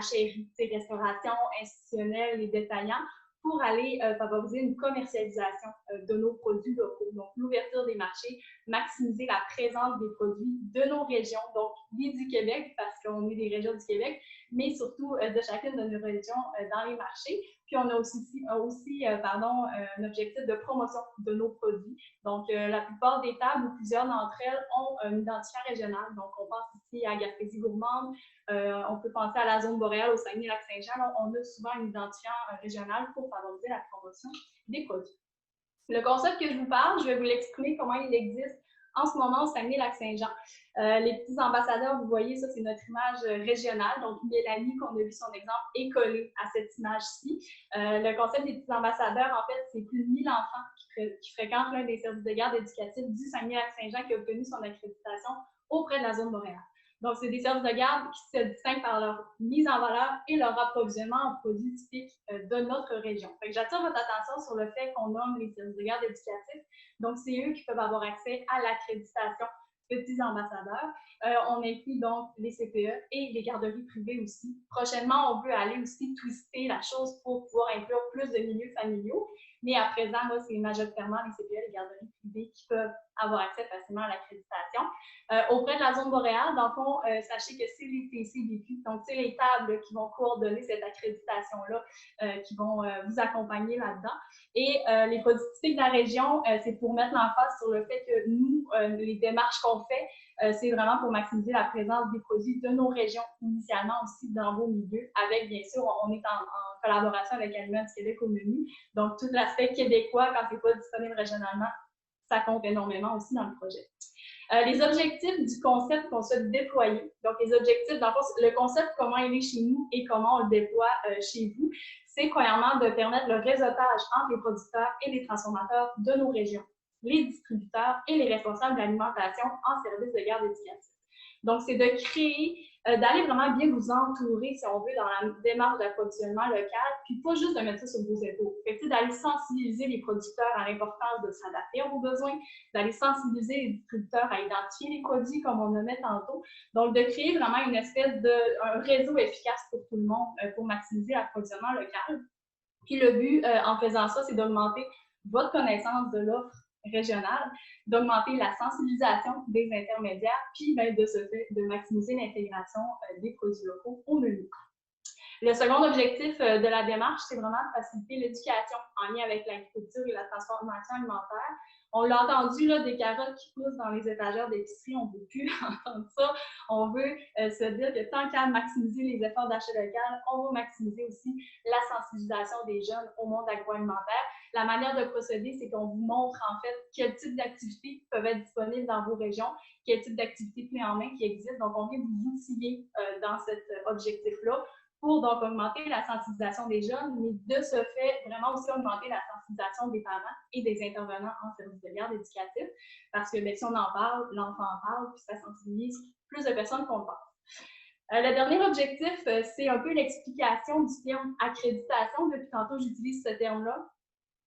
restauration, institutionnelle et détaillants, pour aller favoriser une commercialisation de nos produits locaux. Donc, l'ouverture des marchés, maximiser la présence des produits de nos régions, donc ni du Québec, parce qu'on est des régions du Québec, mais surtout de chacune de nos régions dans les marchés. Puis, on a aussi un objectif de promotion de nos produits. Donc, la plupart des tables ou plusieurs d'entre elles ont un identifiant régional. Donc, on pense ici à Gaspésie gourmande, on peut penser à la zone boréale au Saguenay-Lac-Saint-Jean. On a souvent un identifiant régional pour favoriser la promotion des produits. Le concept que je vous parle, je vais vous l'exprimer comment il existe en ce moment au Saguenay-Lac-Saint-Jean. Les petits ambassadeurs, vous voyez, ça c'est notre image régionale. Donc, Mélanie, qu'on a vu son exemple, est collée à cette image-ci. Le concept des petits ambassadeurs, en fait, c'est plus de 1000 enfants qui fréquentent l'un des services de garde éducatifs du Saguenay-Lac-Saint-Jean qui a obtenu son accréditation auprès de la zone boréale. Donc, c'est des services de garde qui se distinguent par leur mise en valeur et leur approvisionnement en produits typiques de notre région. Fait que j'attire votre attention sur le fait qu'on nomme les services de garde éducatifs. Donc, c'est eux qui peuvent avoir accès à l'accréditation petits ambassadeurs. On inclut donc les CPE et les garderies privées aussi. Prochainement, on peut aller aussi twister la chose pour pouvoir inclure plus de milieux familiaux. Mais à présent, là, c'est majoritairement les CPE, les garderies privées qui peuvent avoir accès facilement à l'accréditation. Auprès de la zone boréale, dans le fond, sachez que c'est les TCDQ, donc c'est les tables qui vont coordonner cette accréditation-là, qui vont vous accompagner là-dedans. Et les produits typiques de la région, c'est pour mettre l'emphase sur le fait que nous, les démarches qu'on fait, c'est vraiment pour maximiser la présence des produits de nos régions, initialement aussi dans vos milieux, avec, bien sûr, on est en collaboration avec Aliments du Québec au menu. Donc, tout l'aspect québécois, quand c'est pas disponible régionalement, ça compte énormément aussi dans le projet. Les objectifs du concept qu'on souhaite déployer. Donc, les objectifs, dans le fond, le concept, comment il est chez nous et comment on le déploie chez vous, c'est premièrement de permettre le réseautage entre les producteurs et les transformateurs de nos régions, les distributeurs et les responsables de l'alimentation en service de garde éducative. Donc, c'est de créer, d'aller vraiment bien vous entourer, si on veut, dans la démarche d'approvisionnement local, puis pas juste de mettre ça sur vos épaules. Fait que d'aller sensibiliser les producteurs à l'importance de s'adapter à vos besoins, d'aller sensibiliser les distributeurs à identifier les produits, comme on nommait tantôt. Donc, de créer vraiment une espèce un réseau efficace pour tout le monde pour maximiser l'approvisionnement local. Puis le but, en faisant ça, c'est d'augmenter votre connaissance de l'offre régionale, d'augmenter la sensibilisation des intermédiaires, puis bien, de ce fait, de maximiser l'intégration des produits locaux au menu. Le second objectif de la démarche, c'est vraiment de faciliter l'éducation en lien avec l'agriculture et la transformation alimentaire. On l'a entendu, là, des carottes qui poussent dans les étagères d'épicerie, on ne veut plus entendre ça. On veut se dire que tant qu'à maximiser les efforts d'achat local, on va maximiser aussi la sensibilisation des jeunes au monde agroalimentaire. La manière de procéder, c'est qu'on vous montre en fait quel type d'activités peuvent être disponibles dans vos régions, quel type d'activités clés en main qui existent. Donc, on vient vous outiller dans cet objectif-là pour donc augmenter la sensibilisation des jeunes, mais de ce fait, vraiment aussi augmenter la sensibilisation des parents et des intervenants en service de garde éducatif, parce que bien, si on en parle, l'enfant en parle, puis ça sensibilise plus de personnes qu'on le pense. Le dernier objectif, c'est un peu l'explication du terme accréditation. Depuis tantôt, j'utilise ce terme-là.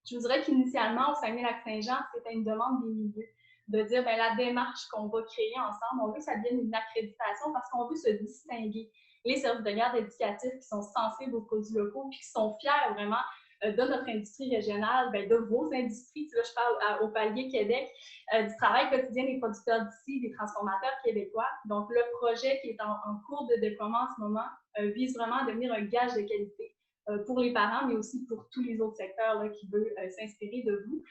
Je vous dirais qu'initialement, au Saguenay-Lac-Saint-Jean, c'était une demande des milieux de dire bien, la démarche qu'on va créer ensemble, on veut que ça devienne une accréditation parce qu'on veut se distinguer. Les services de garde éducatifs qui sont sensibles aux produits locaux et qui sont fiers vraiment de notre industrie régionale, bien, de vos industries. Là, je parle au palier Québec, du travail quotidien des producteurs d'ici, des transformateurs québécois. Donc, le projet qui est en cours de déploiement en ce moment vise vraiment à devenir un gage de qualité pour les parents, mais aussi pour tous les autres secteurs là, qui veulent s'inspirer de vous.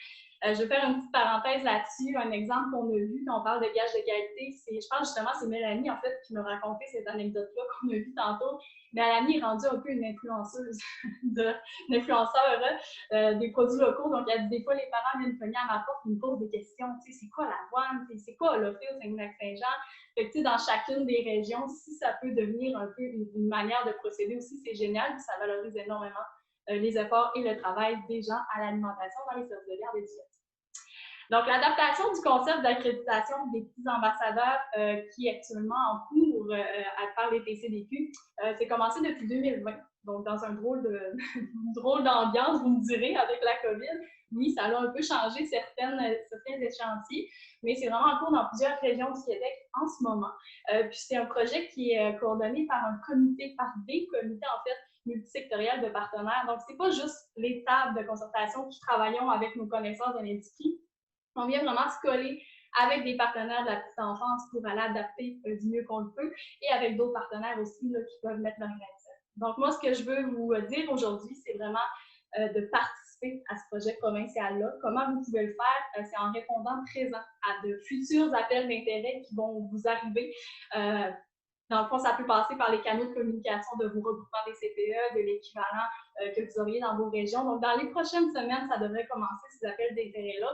Je vais faire une petite parenthèse là-dessus. Un exemple qu'on a vu quand on parle de gage de qualité, je pense justement, c'est Mélanie, en fait, qui me racontait cette anecdote-là qu'on a vue tantôt. Mélanie est rendue un peu une influenceuse, une influenceur des produits locaux. Donc, elle dit des fois, les parents viennent cogner à ma porte et me posent des questions. Tu sais, c'est quoi l'avoine? C'est quoi l'offre au Saguenay-Lac-Saint-Jean? Fait que, tu sais, dans chacune des régions, si ça peut devenir un peu une manière de procéder aussi, c'est génial. Ça valorise énormément les efforts et le travail des gens à l'alimentation dans les services de garde éducative. Donc, l'adaptation du concept d'accréditation des petits ambassadeurs qui est actuellement en cours par les TCDQ, c'est commencé depuis 2020. Donc, dans un drôle d'ambiance, vous me direz, avec la COVID. Oui, ça a un peu changé certains échéanciers, mais c'est vraiment en cours dans plusieurs régions du Québec en ce moment. Puis, c'est un projet qui est coordonné par des comités, en fait, multisectoriels de partenaires. Donc, c'est pas juste les tables de concertation qui travaillons avec nos connaissances de l'industrie. On vient vraiment se coller avec des partenaires de la petite enfance pour aller adapter du mieux qu'on le peut et avec d'autres partenaires aussi là, qui peuvent mettre leur grain de sel. Donc, moi, ce que je veux vous dire aujourd'hui, c'est vraiment de participer à ce projet provincial-là. Comment vous pouvez le faire? C'est en répondant présent à de futurs appels d'intérêt qui vont vous arriver. Dans le fond, ça peut passer par les canaux de communication de vos regroupements des CPE, de l'équivalent que vous auriez dans vos régions. Donc, dans les prochaines semaines, ça devrait commencer ces appels d'intérêt-là.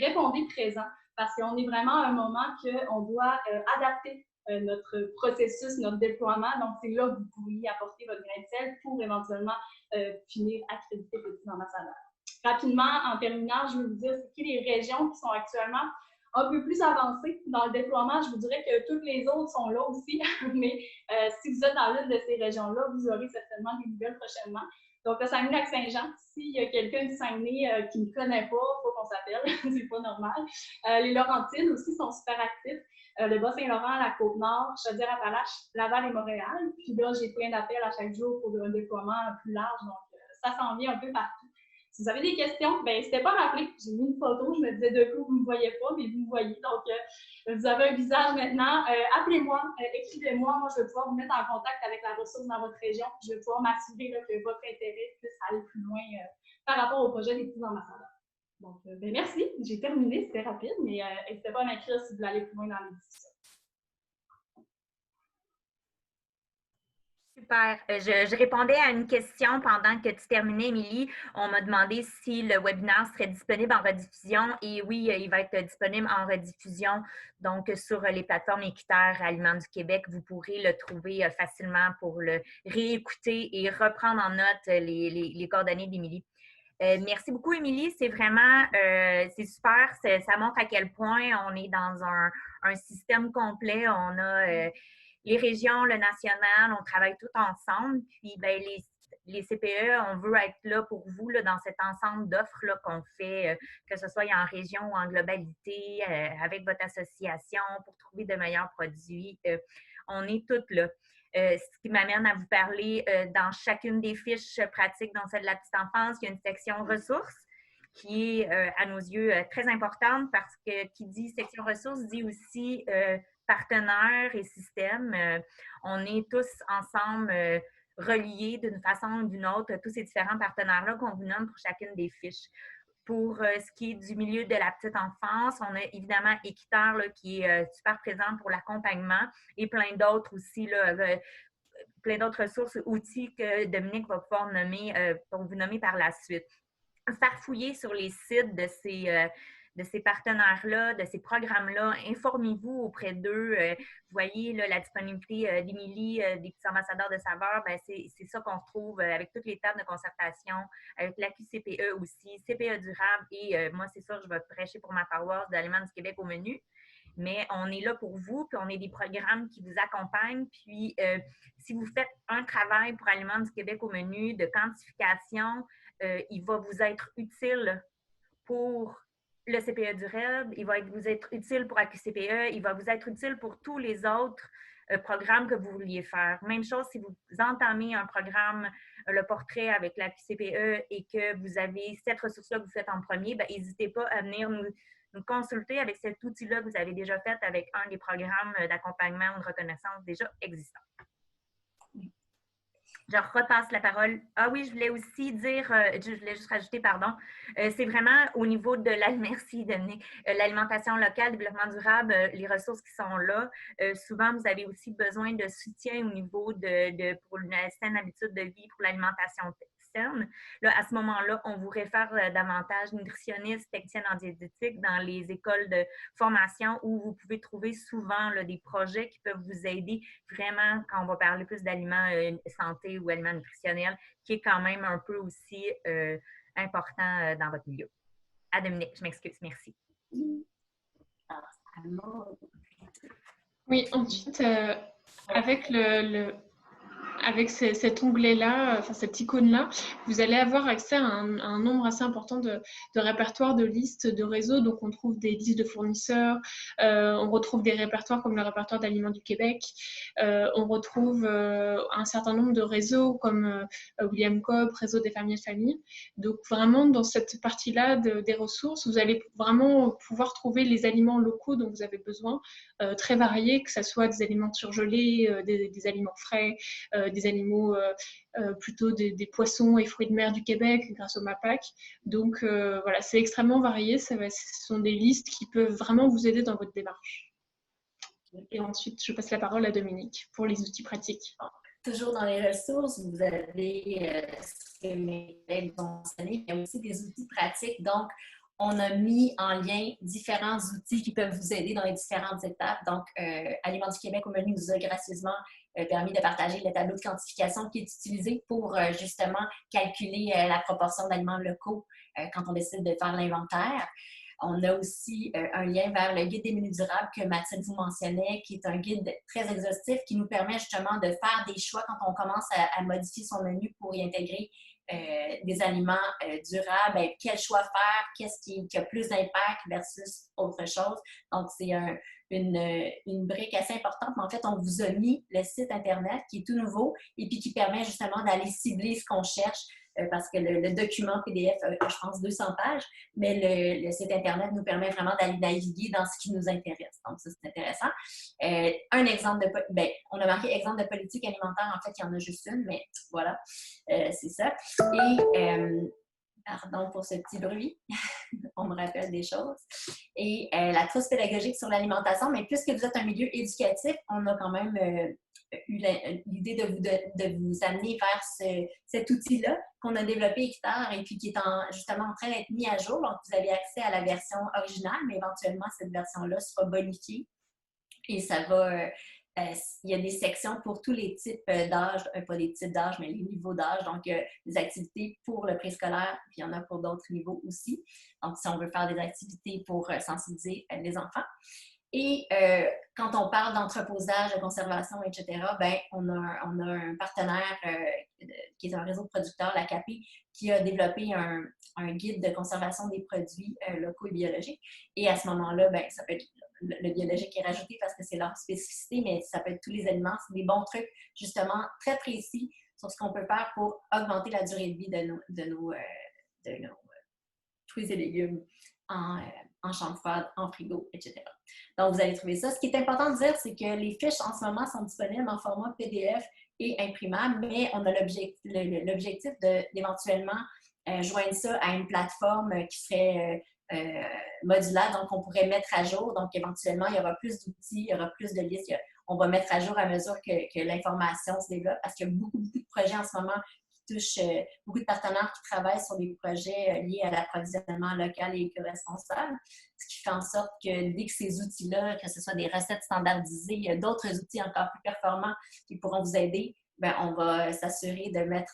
Répondez présent parce qu'on est vraiment à un moment qu'on doit adapter notre processus, notre déploiement. Donc, c'est là que vous pourriez apporter votre grain de sel pour éventuellement finir accréditer petits ambassadeurs. Rapidement, en terminant, je veux vous dire, c'est qui les régions qui sont actuellement un peu plus avancées dans le déploiement. Je vous dirais que toutes les autres sont là aussi, mais si vous êtes dans l'une de ces régions-là, vous aurez certainement des nouvelles prochainement. Donc, le Saguenay-Lac-Saint-Jean, s'il y a quelqu'un du Saguenay qui ne me connaît pas, il faut qu'on s'appelle, c'est pas normal. Les Laurentides aussi sont super actifs. Le Bas-Saint-Laurent, la Côte-Nord, Chaudière-Appalaches, Laval et Montréal. Puis là, j'ai plein d'appels à chaque jour pour un déploiement plus large. Donc, ça s'en vient un peu partout. Si vous avez des questions, ben n'hésitez pas à m'appeler. J'ai mis une photo, je me disais de coup, vous ne me voyez pas, mais vous me voyez. Donc, vous avez un visage maintenant. Appelez-moi, écrivez-moi. Moi, je vais pouvoir vous mettre en contact avec la ressource dans votre région. Je vais pouvoir m'assurer que votre intérêt puisse aller plus loin par rapport au projet des petits ambassadeurs. Donc, ben merci. J'ai terminé. C'était rapide, mais n'hésitez pas à m'écrire si vous voulez aller plus loin dans les discussions. Super. Je répondais à une question pendant que tu terminais, Émilie. On m'a demandé si le webinaire serait disponible en rediffusion. Et oui, il va être disponible en rediffusion. Donc, sur les plateformes équitaires Aliments du Québec, vous pourrez le trouver facilement pour le réécouter et reprendre en note les coordonnées d'Émilie. Merci beaucoup, Émilie. C'est vraiment, c'est super. Ça montre à quel point on est dans un système complet. On a les régions, le national, on travaille tout ensemble. Puis, ben, les CPE, on veut être là pour vous là, dans cet ensemble d'offres qu'on fait, que ce soit en région ou en globalité, avec votre association pour trouver de meilleurs produits. On est toutes là. Ce qui m'amène à vous parler dans chacune des fiches pratiques, dans celle de la petite enfance, il y a une section ressources qui est, à nos yeux, très importante parce que qui dit section ressources dit aussi partenaires et systèmes. On est tous ensemble reliés d'une façon ou d'une autre, tous ces différents partenaires-là qu'on vous nomme pour chacune des fiches. Pour ce qui est du milieu de la petite enfance, on a évidemment Équiteur là, qui est super présent pour l'accompagnement et plein d'autres aussi, là, plein d'autres ressources, outils que Dominique va pouvoir nommer, pour vous nommer par la suite. Farfouiller sur les sites de ces partenaires-là, de ces programmes-là. Informez-vous auprès d'eux. Vous voyez là, la disponibilité d'Émilie, des petits ambassadeurs de saveurs, ben, c'est ça qu'on retrouve avec toutes les tables de concertation, avec l'AQCPE aussi, CPE durable et moi, c'est sûr, je vais prêcher pour ma paroisse d'Aliments du Québec au menu. Mais on est là pour vous, puis on est des programmes qui vous accompagnent. Puis, si vous faites un travail pour Aliments du Québec au menu de quantification, il va vous être utile pour le CPE durable, il va vous être utile pour AQCPE, il va vous être utile pour tous les autres programmes que vous vouliez faire. Même chose si vous entamez un programme, le portrait avec l'AQCPE et que vous avez cette ressource-là que vous faites en premier, n'hésitez pas à venir nous consulter avec cet outil-là que vous avez déjà fait avec un des programmes d'accompagnement ou de reconnaissance déjà existants. Je repasse la parole. Ah oui, je voulais aussi dire, je voulais juste rajouter, pardon, c'est vraiment au niveau de merci Dominique, l'alimentation locale, développement durable, les ressources qui sont là. Souvent, vous avez aussi besoin de soutien au niveau pour la saine habitude de vie, pour l'alimentation saine. Là, à ce moment-là, on vous réfère davantage nutritionnistes, techniciennes en diététique dans les écoles de formation où vous pouvez trouver souvent là, des projets qui peuvent vous aider vraiment quand on va parler plus d'aliments santé ou aliments nutritionnels, qui est quand même un peu aussi important dans votre milieu. À Dominique, je m'excuse, merci. Oui, ensuite, avec avec cet onglet-là, enfin cette icône-là, vous allez avoir accès à un nombre assez important de répertoires, de listes, de réseaux. Donc, on trouve des listes de fournisseurs, on retrouve des répertoires comme le répertoire d'Aliments du Québec, on retrouve un certain nombre de réseaux comme William Cobb, Réseau des fermiers de famille. Donc, vraiment, dans cette partie-là des ressources, vous allez vraiment pouvoir trouver les aliments locaux dont vous avez besoin, très variés, que ce soit des aliments surgelés, des aliments frais, des animaux, plutôt des poissons et fruits de mer du Québec grâce au MAPAC. Donc voilà, c'est extrêmement varié. Ce sont des listes qui peuvent vraiment vous aider dans votre démarche. Et ensuite, je passe la parole à Dominique pour les outils pratiques. Toujours dans les ressources, vous avez ce que mes collègues ont mentionné, il y a aussi des outils pratiques. Donc, on a mis en lien différents outils qui peuvent vous aider dans les différentes étapes. Donc, Aliments du Québec au menu nous a gracieusement permis de partager le tableau de quantification qui est utilisé pour justement calculer la proportion d'aliments locaux quand on décide de faire l'inventaire. On a aussi un lien vers le guide des menus durables que Mathilde vous mentionnait, qui est un guide très exhaustif qui nous permet justement de faire des choix quand on commence à modifier son menu pour y intégrer des aliments durables. Bien, quel choix faire, qu'est-ce qui a plus d'impact versus autre chose. Donc, c'est une brique assez importante, mais en fait, on vous a mis le site Internet qui est tout nouveau et puis qui permet justement d'aller cibler ce qu'on cherche parce que le document PDF a, je pense, 200 pages, mais le site Internet nous permet vraiment d'aller naviguer dans ce qui nous intéresse. Donc, ça, c'est intéressant. Un exemple on a marqué exemple de politique alimentaire. En fait, il y en a juste une, mais voilà, c'est ça. Et pardon pour ce petit bruit, on me rappelle des choses. Et la trousse pédagogique sur l'alimentation, mais puisque vous êtes un milieu éducatif, on a quand même eu l'idée de vous amener vers cet outil-là qu'on a développé Équiterre et puis qui est justement en train d'être mis à jour. Donc, vous avez accès à la version originale, mais éventuellement, cette version-là sera bonifiée et ça va... il y a des sections pour tous les types d'âge, pas les types d'âge, mais les niveaux d'âge. Donc, des activités pour le préscolaire, puis il y en a pour d'autres niveaux aussi. Donc, si on veut faire des activités pour sensibiliser les enfants. Et quand on parle d'entreposage, de conservation, etc., ben, on a un partenaire qui est un réseau de producteurs, l'ACAP, qui a développé un guide de conservation des produits locaux et biologiques. Et à ce moment-là, ben, ça peut être le biologique est rajouté parce que c'est leur spécificité, mais ça peut être tous les aliments. C'est des bons trucs, justement, très précis sur ce qu'on peut faire pour augmenter la durée de vie de nos fruits et légumes en chambre froide, en frigo, etc. Donc, vous allez trouver ça. Ce qui est important de dire, c'est que les fiches, en ce moment, sont disponibles en format PDF et imprimable, mais on a l'objectif d'éventuellement joindre ça à une plateforme qui serait modulaire, donc on pourrait mettre à jour. Donc, éventuellement, il y aura plus d'outils, il y aura plus de listes. On va mettre à jour à mesure que l'information se développe parce qu'il y a beaucoup de projets en ce moment qui touchent beaucoup de partenaires qui travaillent sur des projets liés à l'approvisionnement local et éco-responsable. Ce qui fait en sorte que dès que ces outils-là, que ce soit des recettes standardisées, d'autres outils encore plus performants qui pourront vous aider, bien, on va s'assurer de mettre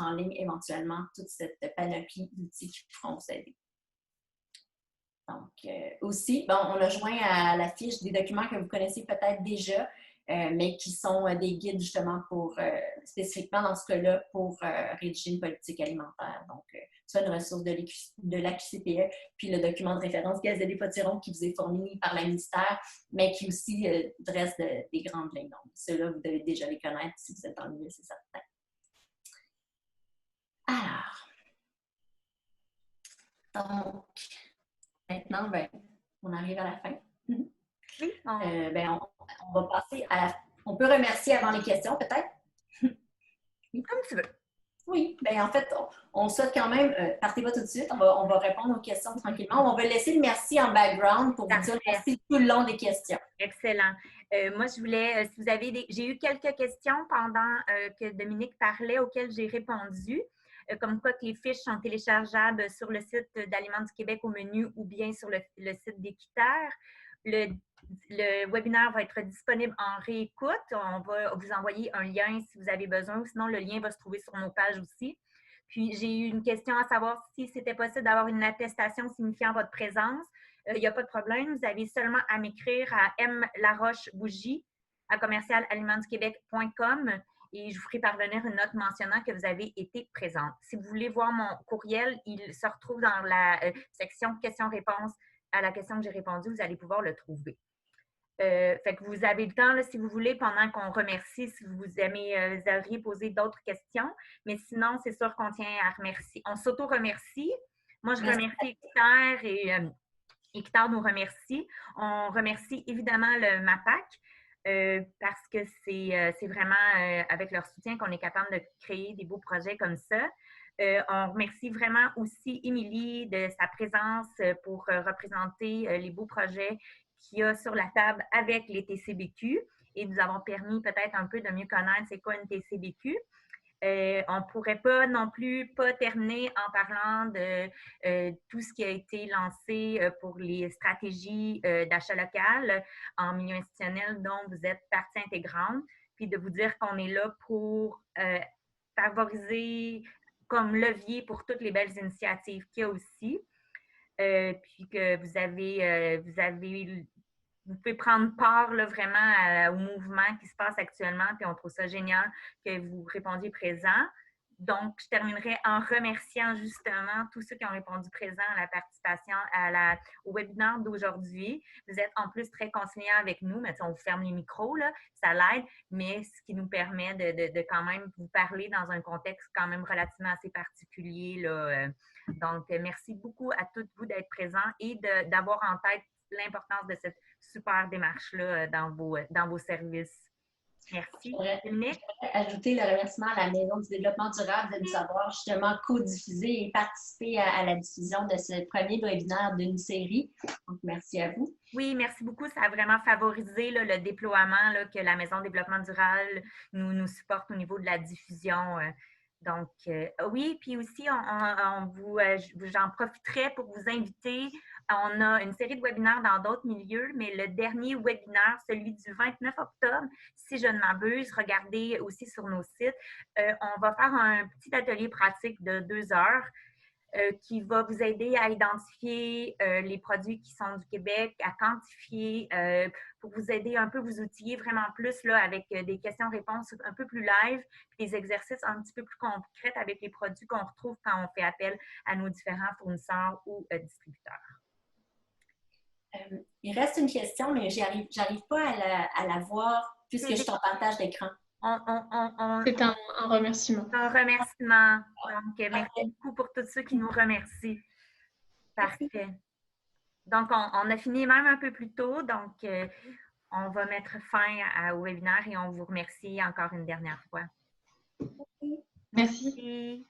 en ligne éventuellement toute cette panoplie d'outils qui pourront vous aider. Donc, aussi, bon, on a joint à la fiche des documents que vous connaissez peut-être déjà, mais qui sont des guides justement pour, spécifiquement dans ce cas-là, pour rédiger une politique alimentaire. Donc, soit une ressource de l'AQCPE, puis le document de référence Gazelle des Potirons qui vous est fourni par le ministère, mais qui aussi dresse des grandes lignes. Donc, ceux-là, vous devez déjà les connaître si vous êtes dans le milieu, c'est certain. Alors, donc, maintenant, ben, on arrive à la fin. Oui. Ben, on va passer à On peut remercier avant les questions, peut-être? Comme tu veux. Oui. Bien, en fait, on souhaite quand même... partez pas tout de suite. On va répondre aux questions tranquillement. On va laisser le merci en background pour vous dire merci tout le long des questions. Excellent. Moi, je voulais... si vous avez j'ai eu quelques questions pendant que Dominique parlait auxquelles j'ai répondu. Comme quoi que les fiches sont téléchargeables sur le site d'Aliments du Québec au menu ou bien sur le site d'Équiterre. Le webinaire va être disponible en réécoute. On va vous envoyer un lien si vous avez besoin. Sinon, le lien va se trouver sur nos pages aussi. Puis, j'ai eu une question à savoir si c'était possible d'avoir une attestation signifiant votre présence. Il n'y a pas de problème. Vous avez seulement à m'écrire à mlarochebougie@commercialalimentsduquebec.com et je vous ferai parvenir une note mentionnant que vous avez été présente. Si vous voulez voir mon courriel, il se retrouve dans la section questions-réponses à la question que j'ai répondue. Vous allez pouvoir le trouver. Fait que vous avez le temps, là, si vous voulez, pendant qu'on remercie, si vous auriez posé d'autres questions. Mais sinon, c'est sûr qu'on tient à remercier. On s'auto-remercie. Moi, je remercie Équiterre et Équiterre nous remercie. On remercie évidemment le MAPAC parce que c'est vraiment avec leur soutien qu'on est capable de créer des beaux projets comme ça. On remercie vraiment aussi Émilie de sa présence pour représenter les beaux projets qu'il y a sur la table avec les TCBQ et nous avons permis peut-être un peu de mieux connaître c'est quoi une TCBQ. On ne pourrait pas non plus pas terminer en parlant de tout ce qui a été lancé pour les stratégies d'achat local en milieu institutionnel dont vous êtes partie intégrante, puis de vous dire qu'on est là pour favoriser comme levier pour toutes les belles initiatives qu'il y a aussi. Puis que vous pouvez prendre part là, vraiment au mouvement qui se passe actuellement, puis on trouve ça génial que vous répondiez présent. Donc, je terminerai en remerciant justement tous ceux qui ont répondu présent à la participation au webinaire d'aujourd'hui. Vous êtes en plus très conciliants avec nous, mais on vous ferme les micros, là, ça l'aide, mais ce qui nous permet de quand même vous parler dans un contexte quand même relativement assez particulier, là. Donc, merci beaucoup à toutes vous d'être présents et d'avoir en tête l'importance de cette super démarche-là dans vos services. Merci. Dominique? Ajouter le remerciement à la Maison du développement durable de nous avoir justement co-diffusé et participé à la diffusion de ce premier webinaire d'une série. Donc, merci à vous. Oui, merci beaucoup. Ça a vraiment favorisé là, le déploiement là, que la Maison du développement durable nous supporte au niveau de la diffusion. Donc, oui, puis aussi, j'en profiterai pour vous inviter. On a une série de webinaires dans d'autres milieux, mais le dernier webinaire, celui du 29 octobre, si je ne m'abuse, regardez aussi sur nos sites, on va faire un petit atelier pratique de 2 heures qui va vous aider à identifier les produits qui sont du Québec, à quantifier, pour vous aider un peu, vous outiller vraiment plus là, avec des questions-réponses un peu plus live, puis des exercices un petit peu plus concrets avec les produits qu'on retrouve quand on fait appel à nos différents fournisseurs ou distributeurs. Il reste une question, mais j'arrive pas à la voir puisque je suis en partage d'écran. C'est un remerciement. Un remerciement. Donc, merci beaucoup pour tous ceux qui nous remercient. Parfait. Donc, on a fini même un peu plus tôt. Donc, on va mettre fin au webinaire et on vous remercie encore une dernière fois. Merci. Merci.